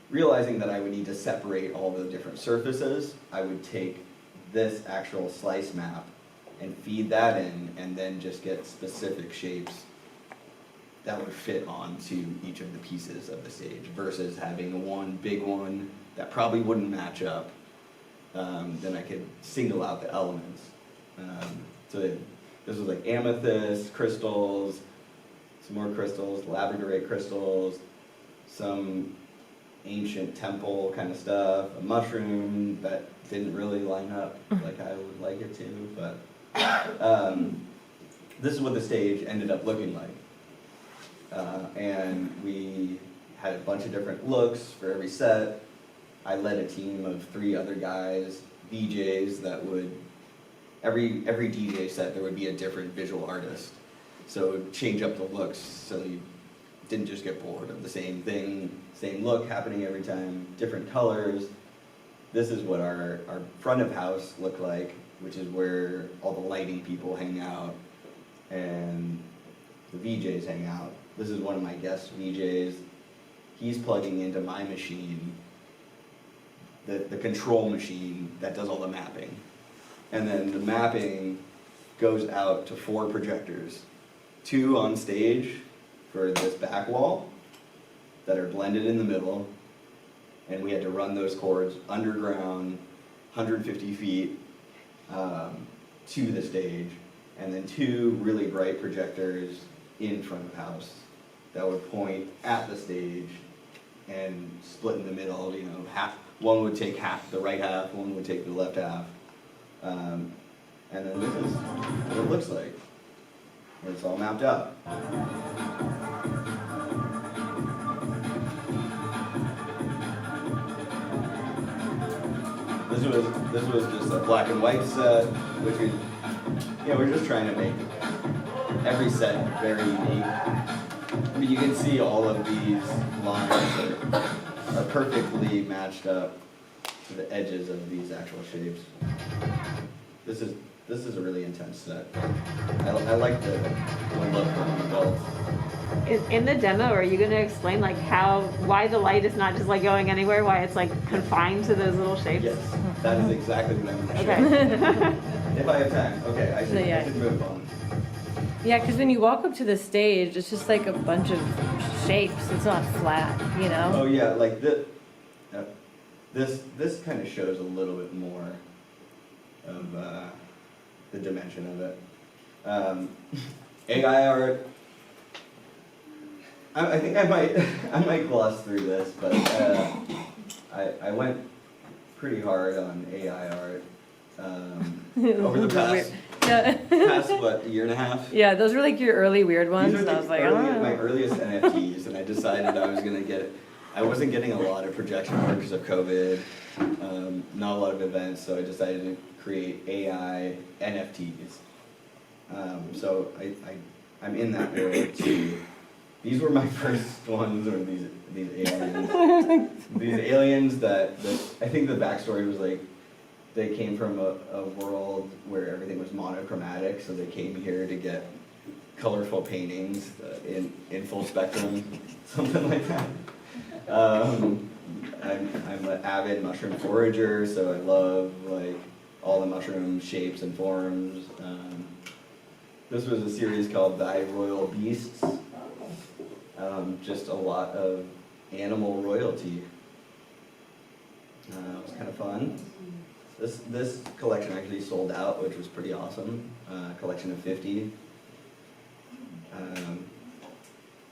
realizing that I would need to separate all the different surfaces, I would take this actual slice map and feed that in, and then just get specific shapes that would fit onto each of the pieces of the stage, versus having one big one that probably wouldn't match up. Then I could single out the elements. So this was like amethyst, crystals, some more crystals, labradorite crystals, some ancient temple kind of stuff, a mushroom that didn't really line up like I would like it to, but this is what the stage ended up looking like. And we had a bunch of different looks for every set. I led a team of 3 other guys, DJs that would, every DJ set there would be a different visual artist. So it would change up the looks so you didn't just get bored of the same thing, same look happening every time, different colors. This is what our front of house looked like, which is where all the lighting people hang out and the VJs hang out. This is one of my guest VJs. He's plugging into my machine, the control machine that does all the mapping. And then the mapping goes out to 4 projectors, 2 on stage for this back wall that are blended in the middle, and we had to run those cords underground, 150 feet to the stage, and then 2 really bright projectors in front of house that would point at the stage and split in the middle, you know, one would take half, the right half, one would take the left half. And then this is what it looks like when it's all mapped out. This was just a black and white set, which we're just trying to make every set very unique. I mean, you can see all of these lines are perfectly matched up to the edges of these actual shapes. This is this is a really intense set. I like the look on the belt. In the demo, are you gonna explain like why the light is not just like going anywhere, why it's like confined to those little shapes? Yes, that is exactly what I'm gonna show you. Okay. If I have time, okay, I So, yeah. should move on. Yeah, because when you walk up to the stage, it's just like a bunch of shapes. It's not flat, you know? Oh yeah, like this kind of shows a little bit more of the dimension of it. AI art. I think I might gloss through this, but I went pretty hard on AI art over the past Yeah. what, a year and a half. Yeah, those were like your early weird ones, These and are I was like, I my don't know. earliest NFTs, and I decided I was gonna get it. I wasn't getting a lot of projection work because of COVID, not a lot of events, so I decided to create AI NFTs. So I'm in that world too. These were my first ones, or these aliens. These aliens that I think the backstory was like, they came from a world where everything was monochromatic, so they came here to get colorful paintings in full spectrum, something like that. I'm an avid mushroom forager, so I love like all the mushroom shapes and forms. This was a series called Thy Royal Beasts. Just a lot of animal royalty. It was kind of fun. This collection actually sold out, which was pretty awesome. Collection of 50.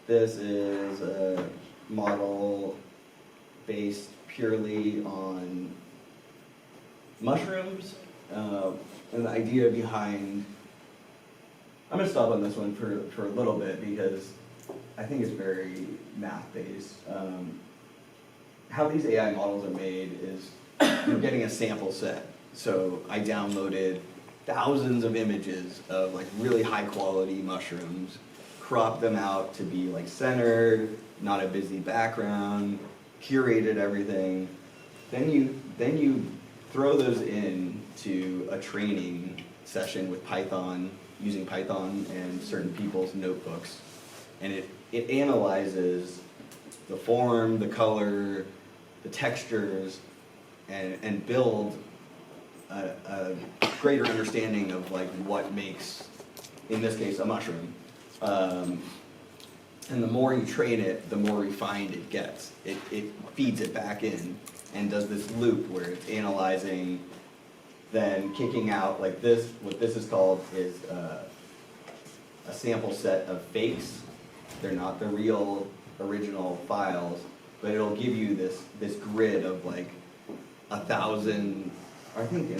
This is a model based purely on mushrooms. And the idea behind, I'm going to stop on this one for a little bit because I think it's very math-based. How these AI models are made is you're getting a sample set. So I downloaded thousands of images of like really high-quality mushrooms, cropped them out to be like centered, not a busy background, curated everything. Then you throw those into a training session with Python, using Python and certain people's notebooks. And it analyzes the form, the color, the textures, and build a greater understanding of like what makes, in this case, a mushroom. And the more you train it, the more refined it gets. It feeds it back in and does this loop where it's analyzing, then kicking out like this. What this is called is a sample set of fakes. They're not the real original files, but it'll give you this grid of like 1,000, I think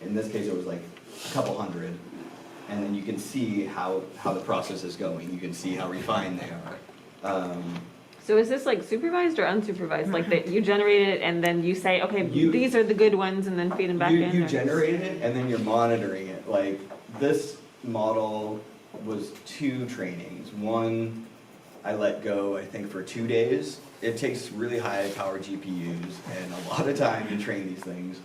in this case it was like a couple hundred, and then you can see how the process is going. You can see how refined they are. So is this like supervised or unsupervised? Like that you generate it and then you say, okay, these are the good ones, and then feed them back in? You or- generate it and then you're monitoring it. Like this model was 2 trainings. One I let go, I think, for 2 days. It takes really high power GPUs and a lot of time to train these things.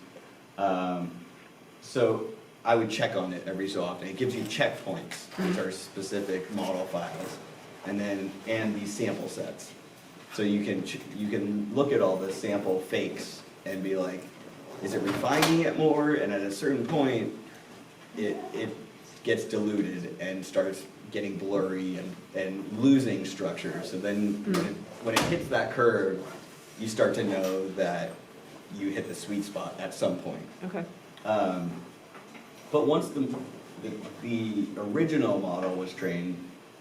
So I would check on it every so often. It gives you checkpoints, which are specific model files, and these sample sets. So you can look at all the sample fakes and be like, is it refining it more? And at a certain point, it gets diluted and starts getting blurry and losing structure. So then when it hits that curve, you start to know that you hit the sweet spot at some point. Okay. But once the original model was trained,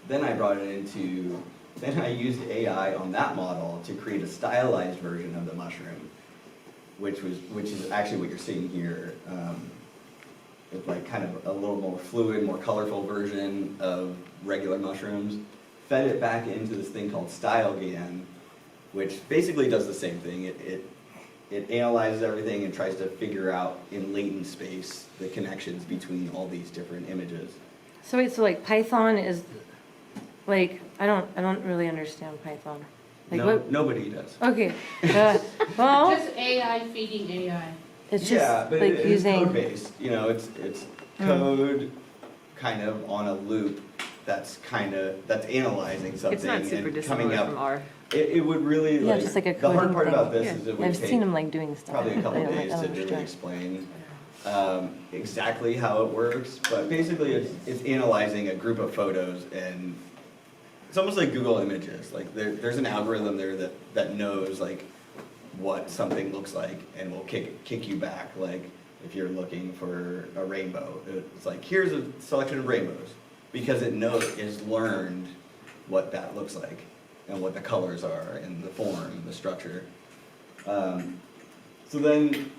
then I brought it into, then I used AI on that model to create a stylized version of the mushroom, which is actually what you're seeing here. It's like kind of a little more fluid, more colorful version of regular mushrooms. Fed it back into this thing called StyleGAN, which basically does the same thing. It analyzes everything and tries to figure out in latent space the connections between all these different images. So wait, so like Python is, like, I don't really understand Python. Like what? Nobody does. Okay. Well, Just AI feeding AI. it's just Yeah, but like it's using. code-based. You know, it's code kind of on a loop that's analyzing something It's not super and coming dissimilar up. from R. It would really, Yeah, like, just like a the hard coding part thing. about this Yeah. is it would I've take seen them like doing stuff. probably a couple I don't- days I don't to really understand. explain exactly how it works, but basically it's analyzing a group of photos, and it's almost like Google Images. Like there's an algorithm there that knows like what something looks like and will kick you back. Like if you're looking for a rainbow, it's like here's a selection of rainbows, because it's learned what that looks like and what the colors are and the form and the structure. So then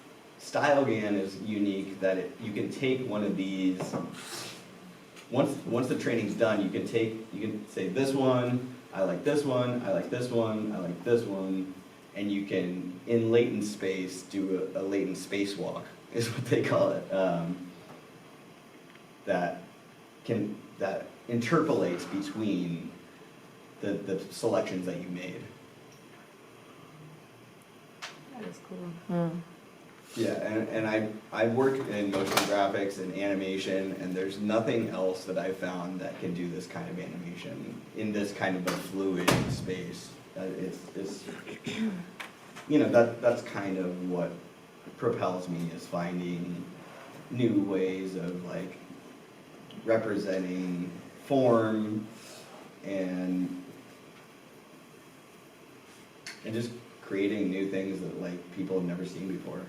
StyleGAN is unique that you can take one of these, once the training's done, you can say this one, I like this one, I like this one, I like this one, and you can, in latent space, do a latent spacewalk, is what they call it, that interpolates between the selections that you made. That is cool. Yeah, and I work in motion graphics and animation, and there's nothing else that I found that can do this kind of animation in this kind of a fluid space. It's that's kind of what propels me, is finding new ways of like representing form and just creating new things that like people have never seen before.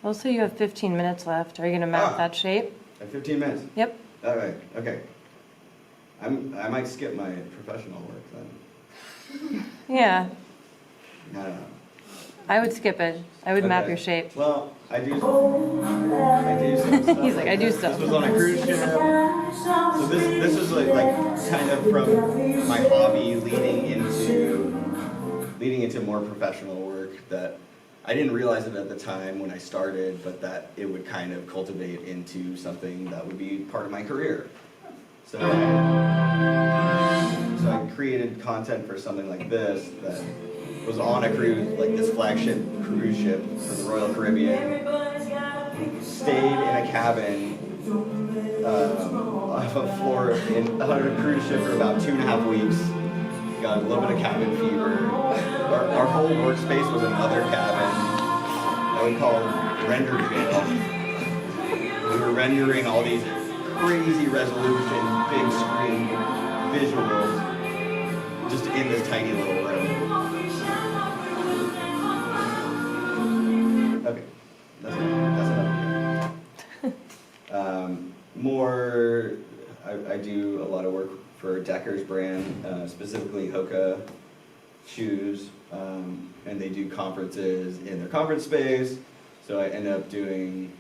Also, you have 15 minutes left. Are you gonna map that shape? At 15 minutes? Yep. All right, okay. I might skip my professional work then. Yeah, I don't know. I would skip it. I would map Okay. your shape. Well, I do some stuff. He's like, I do stuff. This was on a cruise ship. So this is like kind of from my hobby leading into more professional work that I didn't realize it at the time when I started, but that it would kind of cultivate into something that would be part of my career. So I created content for something like this that was on a cruise, like this flagship cruise ship for the Royal Caribbean. Stayed in a cabin off a floor on a cruise ship for about 2.5 weeks. Got a little bit of cabin fever. Our whole workspace was another cabin that we called Render Jail. We were rendering all these crazy resolution, big screen visuals just in this tiny little room. Okay, that's enough. More, I do a lot of work for Decker's brand, specifically Hoka shoes, and they do conferences in their conference space. So I end up doing,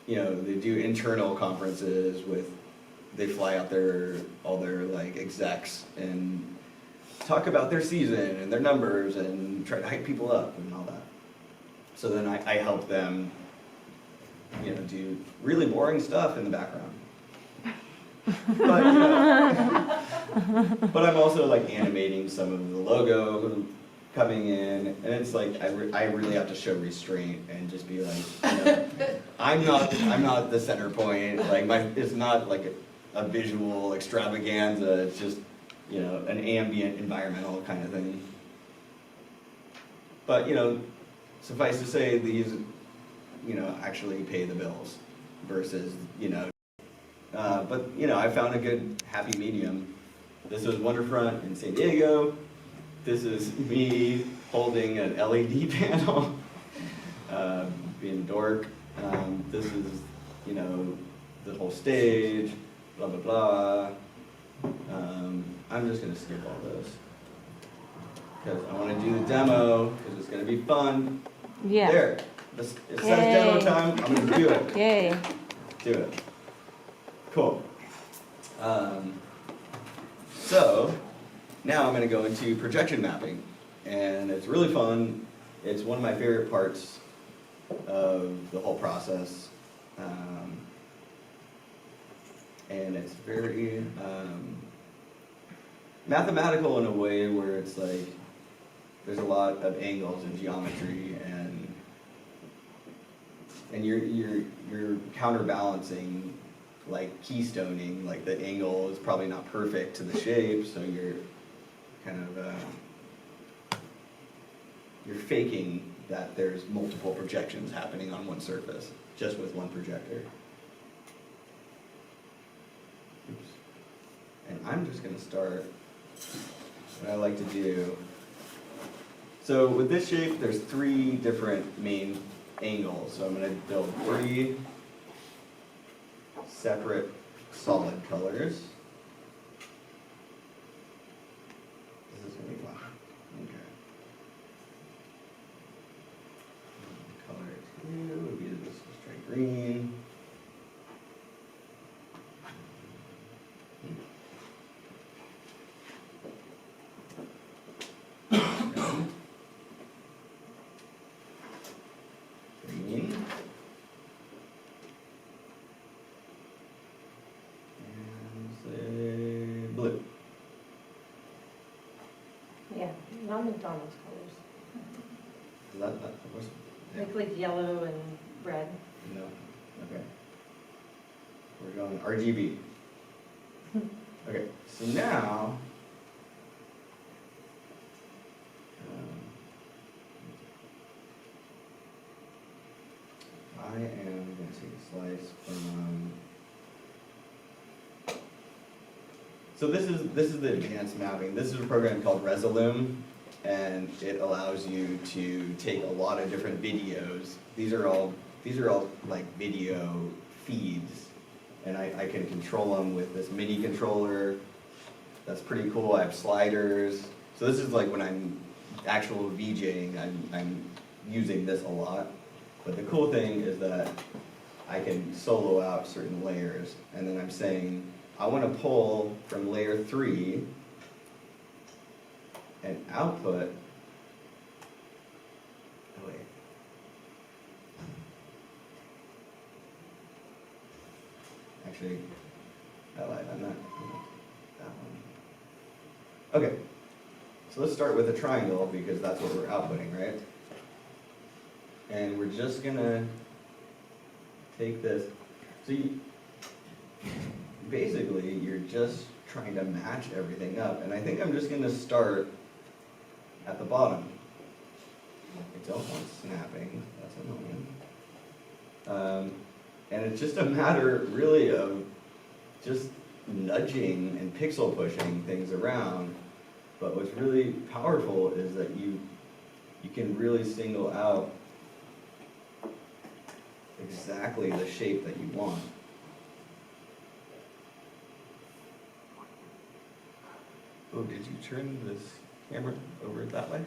they do internal conferences they fly out all their like execs and talk about their season and their numbers and try to hype people up and all that. So then I help them, do really boring stuff in the background. But I'm also like animating some of the logo coming in, and it's like I really have to show restraint and just be like, I'm not the center point. Like it's not like a visual extravaganza. It's just an ambient environmental kind of thing. But suffice to say, these actually pay the bills versus but I found a good happy medium. This is Wonderfront in San Diego. This is me holding an LED panel, being a dork. This is the whole stage, blah blah blah. I'm just gonna skip all this because I want to do the demo because it's gonna be fun. Yeah. There. It says demo time. I'm gonna do it. Yay. Do it. Cool. So now I'm going to go into projection mapping, and it's really fun. It's one of my favorite parts of the whole process, and it's very mathematical in a way where it's like there's a lot of angles and geometry, and and you're counterbalancing, like keystoning, like the angle is probably not perfect to the shape, so you're kind of, you're faking that there's multiple projections happening on one surface, just with one projector. Oops. And I'm just gonna start, what I like to do. So with this shape, there's 3 different main angles. So I'm gonna build 3 separate solid colors. This is gonna be fun. Okay. Color 2 would be this straight green. Green. And say blue. Yeah, not McDonald's colors. Is that what's, yeah. Like yellow and red. No. Okay. We're going RGB. Okay, so now I am going to take a slice from. So this is the advanced mapping. This is a program called Resolume, and it allows you to take a lot of different videos. These are all like video feeds, and I can control them with this MIDI controller. That's pretty cool. I have sliders. So this is like when I'm actual VJing, I'm using this a lot. But the cool thing is that I can solo out certain layers, and then I'm saying, I want to pull from layer 3 and output. Oh wait. Actually, I lied. I'm not that one. Okay. So let's start with a triangle because that's what we're outputting, right? And we're just gonna take this. So basically, you're just trying to match everything up. And I think I'm just gonna start at the bottom. I don't want snapping, that's annoying. And it's just a matter, really, of just nudging and pixel pushing things around. But what's really powerful is that you can really single out exactly the shape that you want. Oh, did you turn this camera over that way?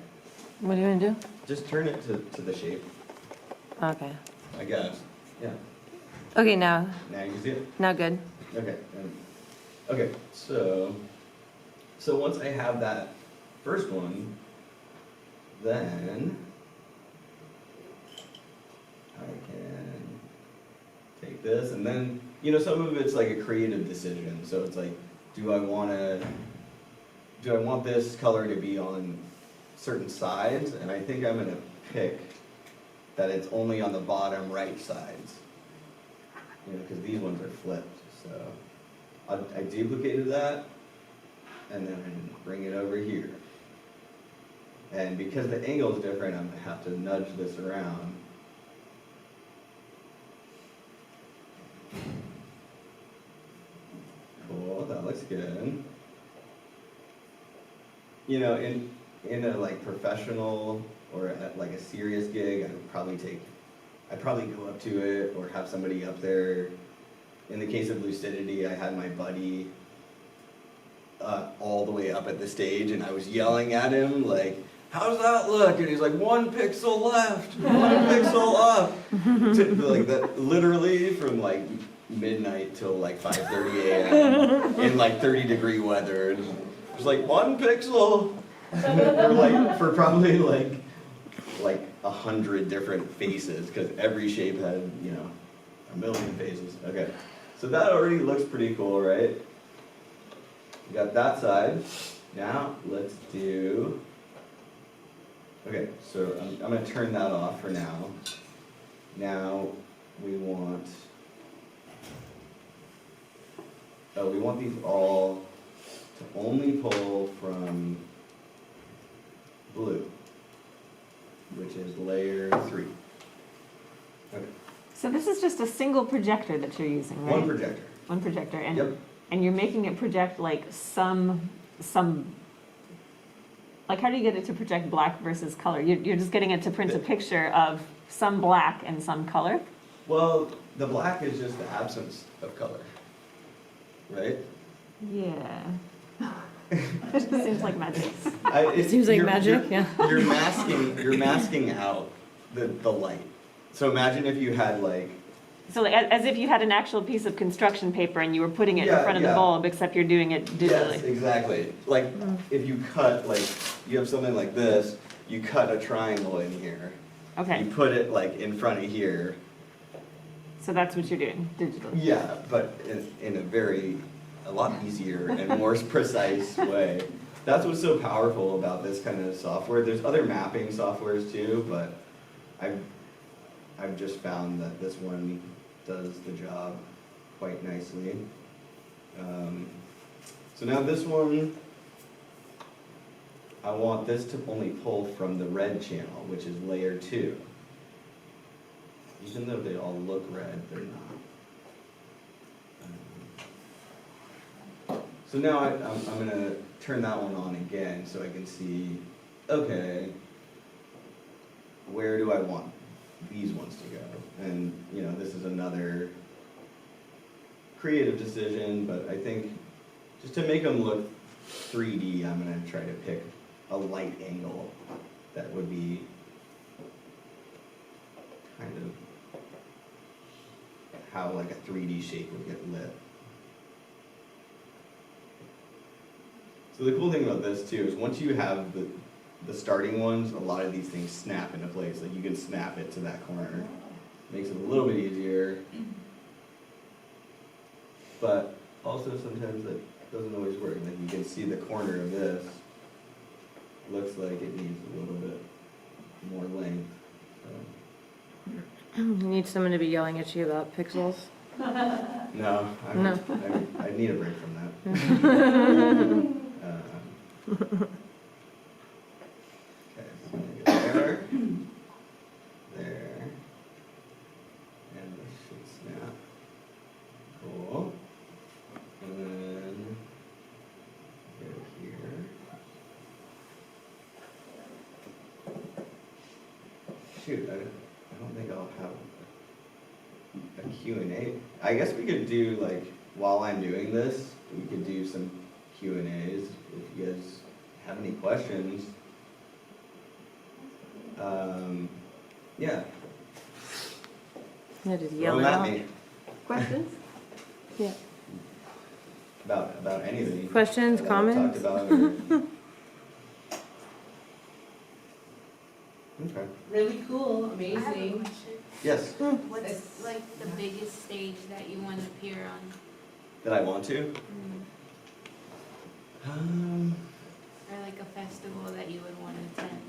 What are you gonna do? Just turn it to the shape, Okay. I guess. Yeah, Okay, now now you can see it. good. Okay. Okay, so once I have that first one, then I can take this, and then, some of it's like a creative decision. So it's like, do I want this color to be on certain sides? And I think I'm gonna pick that it's only on the bottom right sides. Because these ones are flipped. So I duplicated that, and then I bring it over here. And because the angle is different, I'm gonna have to nudge this around. Cool, that looks good. In a like professional or at like a serious gig, I'd probably go up to it or have somebody up there. In the case of Lucidity, I had my buddy all the way up at the stage, and I was yelling at him like, "How's that look?" And he's like, "1 pixel left, 1 pixel up." Like that, literally from like midnight till like 5:30 a.m. in like 30-degree weather. And it was like 1 pixel for probably like 100 different faces, because every shape had a million faces. Okay, so that already looks pretty cool, right? We got that side. Now let's do. Okay, so I'm going to turn that off for now. Now we want these all to only pull from blue, which is layer 3. Okay. So this is just a single projector that you're using, right? One projector. One projector, and Yep. and you're making it project like some. Like, how do you get it to project black versus color? You're just getting it to print a picture of some black and some color. Well, the black is just the absence of color, right? Yeah. It just seems like magic. It seems like magic, yeah. You're masking out the light. So imagine if you had like, So like, as if you had an actual piece of construction paper and you were putting it in Yeah, front of the yeah. bulb, except you're doing it digitally. yes, exactly. Like if you cut, like you have something like this, you cut a triangle in here. Okay, You put it like in front of here. so that's what you're doing digitally. Yeah, but in a lot easier and more precise way. That's what's so powerful about this kind of software. There's other mapping softwares too, but I've just found that this one does the job quite nicely. So now this one, I want this to only pull from the red channel, which is layer 2. Even though they all look red, they're not. So now I'm gonna turn that one on again so I can see, okay, where do I want these ones to go? And, you know, this is another creative decision, but I think just to make them look 3D, I'm gonna try to pick a light angle that would be kind of how like a 3D shape would get lit. So the cool thing about this too is once you have the starting ones, a lot of these things snap into place. Like you can snap it to that corner. Makes it a little bit easier. But also sometimes that doesn't always work. Like you can see the corner of this looks like it needs a little bit more length. You need someone to be yelling at you about pixels. No, I need a break from that. Okay, so I'm gonna get there, there, and this should snap. Cool. And then go here. Shoot, I don't think I'll have a Q&A. I guess we could do, like, while I'm doing this, we could do some Q&As if you guys have any questions. Yeah. Yeah, just Throw yell it them at out. me Questions? Yeah. about anything. Questions, that I've comments? talked about or- Okay. Really cool, I have a amazing. question. Yes, What's like the biggest stage that you want to appear on? that I want to. Or like a festival that you would want to attend?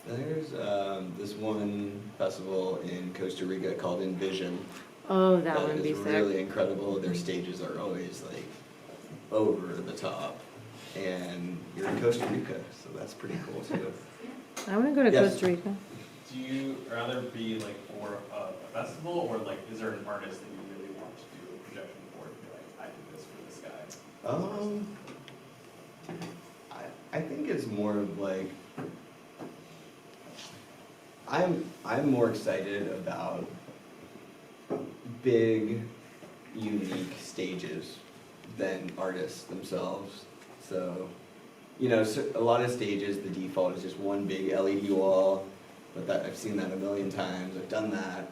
There's this one festival in Costa Rica called Envision. Oh, that would be is sick. really incredible. Their stages are always like over the top, and you're in Costa Rica, so that's pretty cool too. I want to go to Yes. Costa Rica. Do you rather be like for a festival, or like is there an artist that you really want to do a projection for? And be like, I did this for this guy. I think it's more of like I'm more excited about big, unique stages than artists themselves. So, you know, a lot of stages, the default is just one big LED wall, but I've seen that a million times. I've done that.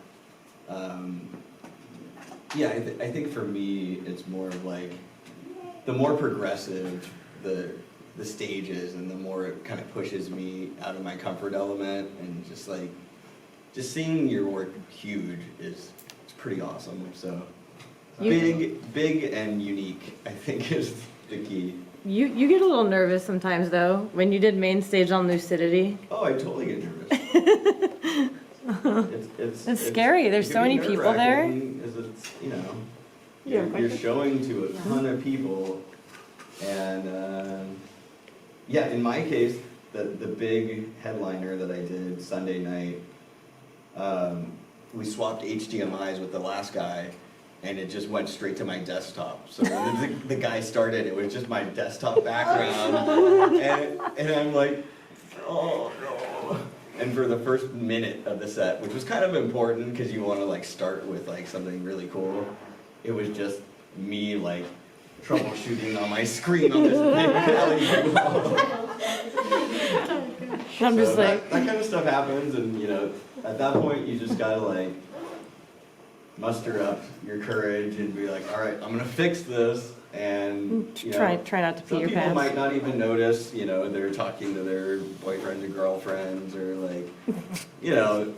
Yeah, I think for me, it's more of like the more progressive the stage is, and the more it kind of pushes me out of my comfort element, and just seeing your work huge it's pretty awesome. So big and unique, I think, is the key. You get a little nervous sometimes though when you did main stage on Lucidity. Oh, I totally get nervous. It's scary. There's it so can be many people there. nerve-wracking, 'cause it's, you know, Yeah, you're showing to a ton of people, and yeah, in my case, the big headliner that I did Sunday night, we swapped HDMIs with the last guy, and it just went straight to my desktop. So when the guy started, it was just my desktop background, and I'm like, oh no. And for the first minute of the set, which was kind of important because you want to like start with like something really cool, it was just me like troubleshooting on my screen on this big LED wall. I'm just So like, that kind of stuff happens, and you know, at that point you just gotta like muster up your courage and be like, all right, I'm gonna fix this, and you know, try not to pee some your people pants. might not even notice, you know, they're talking to their boyfriends or girlfriends, or like, you know,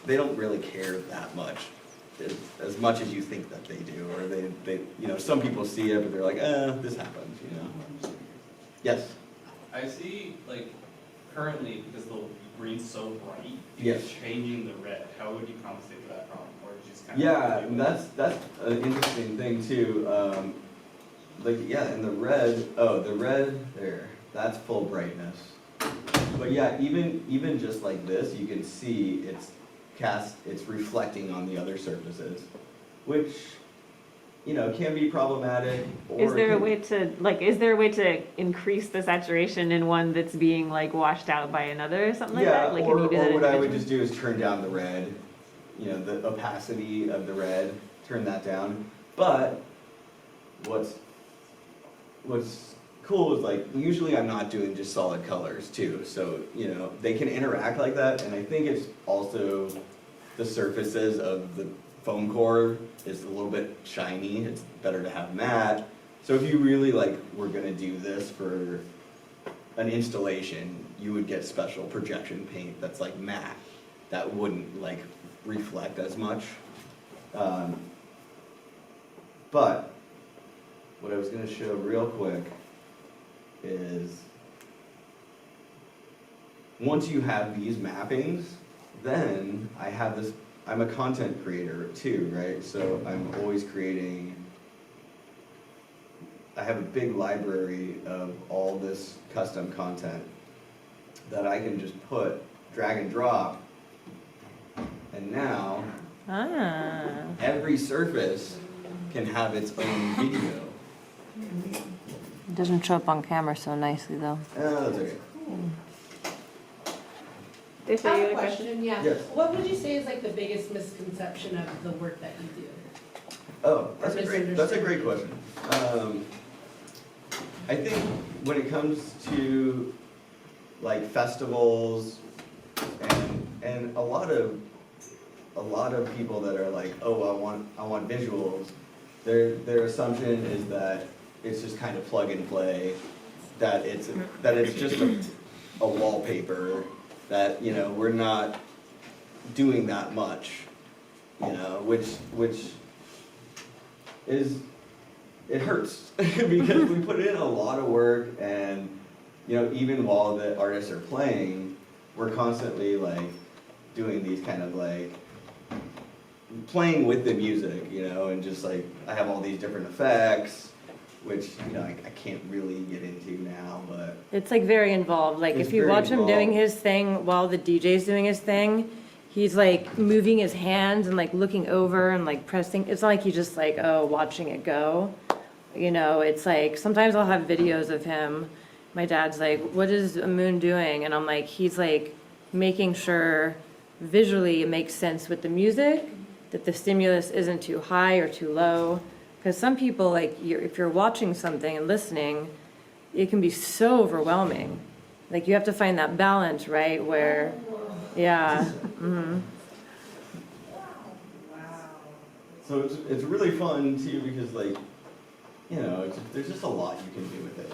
they don't really care that much, as much as you think that they do, or they, you know, some people see it, but they're like, this happens, you know. Yes. I see, like, currently, because the green's so bright, Yes. it's changing the red. How would you compensate for that problem? Or just kind of? Yeah, and that's an interesting thing too. Like, yeah, in the red there, that's full brightness. But yeah, even just like this, you can see it's reflecting on the other surfaces, which, you know, can be problematic. Is there a way to increase the saturation in one that's being like washed out by another or something like Yeah, that? Like, or can you do that what I would individually? just do is turn down the red, you know, the opacity of the red, turn that down. But what's cool is like, usually I'm not doing just solid colors too, so, you know, they can interact like that, and I think it's also the surfaces of the foam core is a little bit shiny, it's better to have matte. So if you really like were gonna do this for an installation, you would get special projection paint that's like matte, that wouldn't like reflect as much. But what I was gonna show real quick is once you have these mappings, then I have this, I'm a content creator too, right? So I'm always creating, I have a big library of all this custom content that I can just drag and drop, and now every surface can have its own video. It doesn't show up on camera so nicely though. That's okay. Did I I have you a question, yeah. Yes. What would you say is like the biggest misconception of the work that you do? Oh, that's a great question. I think when it comes to like festivals and a lot of people that are like, oh, I want visuals, their assumption is that it's just kind of plug and play, that it's just a wallpaper, that, you know, we're not doing that much, you know, which is, it hurts because we put in a lot of work, and, you know, even while the artists are playing, we're constantly like doing these kind of like playing with the music, you know, and just like I have all these different effects, which, you know, I can't really get into now, but It's like very involved. Like It's if you very watch him doing involved. his thing while the DJ's doing his thing, he's like moving his hands and like looking over and like pressing. It's not like he's just like, oh, watching it go. You know, it's like sometimes I'll have videos of him. My dad's like, what is Amun doing? And I'm like, he's like making sure visually it makes sense with the music, that the stimulus isn't too high or too low. Because some people, like, if you're watching something and listening, it can be so overwhelming. Like, you have to find that balance, right? Where, yeah. Mm-hmm. so it's really fun too, because like, you know, there's just a lot you can do with it,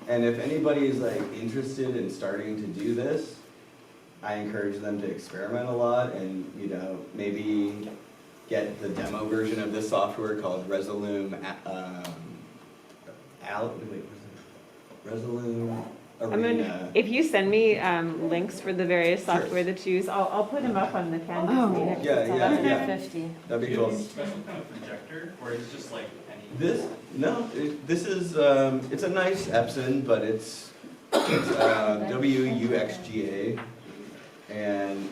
and if anybody is like interested in starting to do this, I encourage them to experiment a lot, and, you know, maybe get the demo version of this software called Resolume. Resolume arena. If you send me links for the various Sure. software to choose, I'll put them up on the Canvas. Oh, page. Yeah, it's yeah, yeah. 11:50. That'd Do be you have cool. a special kind of projector, or is it just like any? This is, it's a nice Epson, but it's WUXGA. And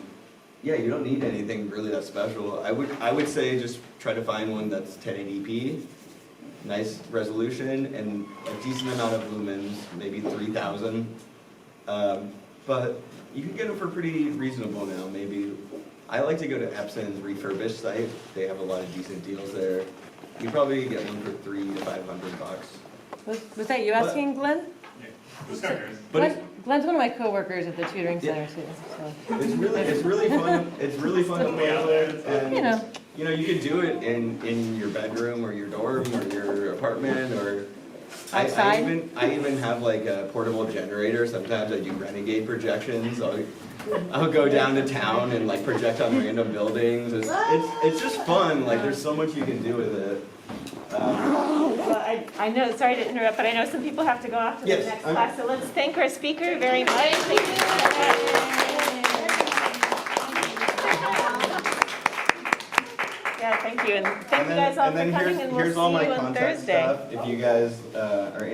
yeah, you don't need anything really that special. I would say just try to find one that's 1080p, nice resolution, and a decent amount of lumens, maybe 3,000. But you can get them for pretty reasonable now, maybe. I like to go to Epson's refurbished site. They have a lot of decent deals there. You probably get one for $300 to $500. Was that you asking, Glenn? Yeah, the starters. But it's, Glenn's one of my coworkers at the tutoring Yeah. center too, so. it's really fun. It's really fun to play with, and You know. you could do it in your bedroom or your dorm or your apartment or. Outside? I even have like a portable generator. Sometimes I do renegade projections. I'll go down to town and like project on random buildings. It's just fun. Like there's so much you can do with it. Well, I know, sorry to interrupt, but I know some people have to go off to the Yes, next I'm- class, so let's thank our speaker very much. Thank you so much. Yeah, thank you, and thank you guys all for coming, and we'll here's all see my you on contact Thursday. stuff. If you guys are interested.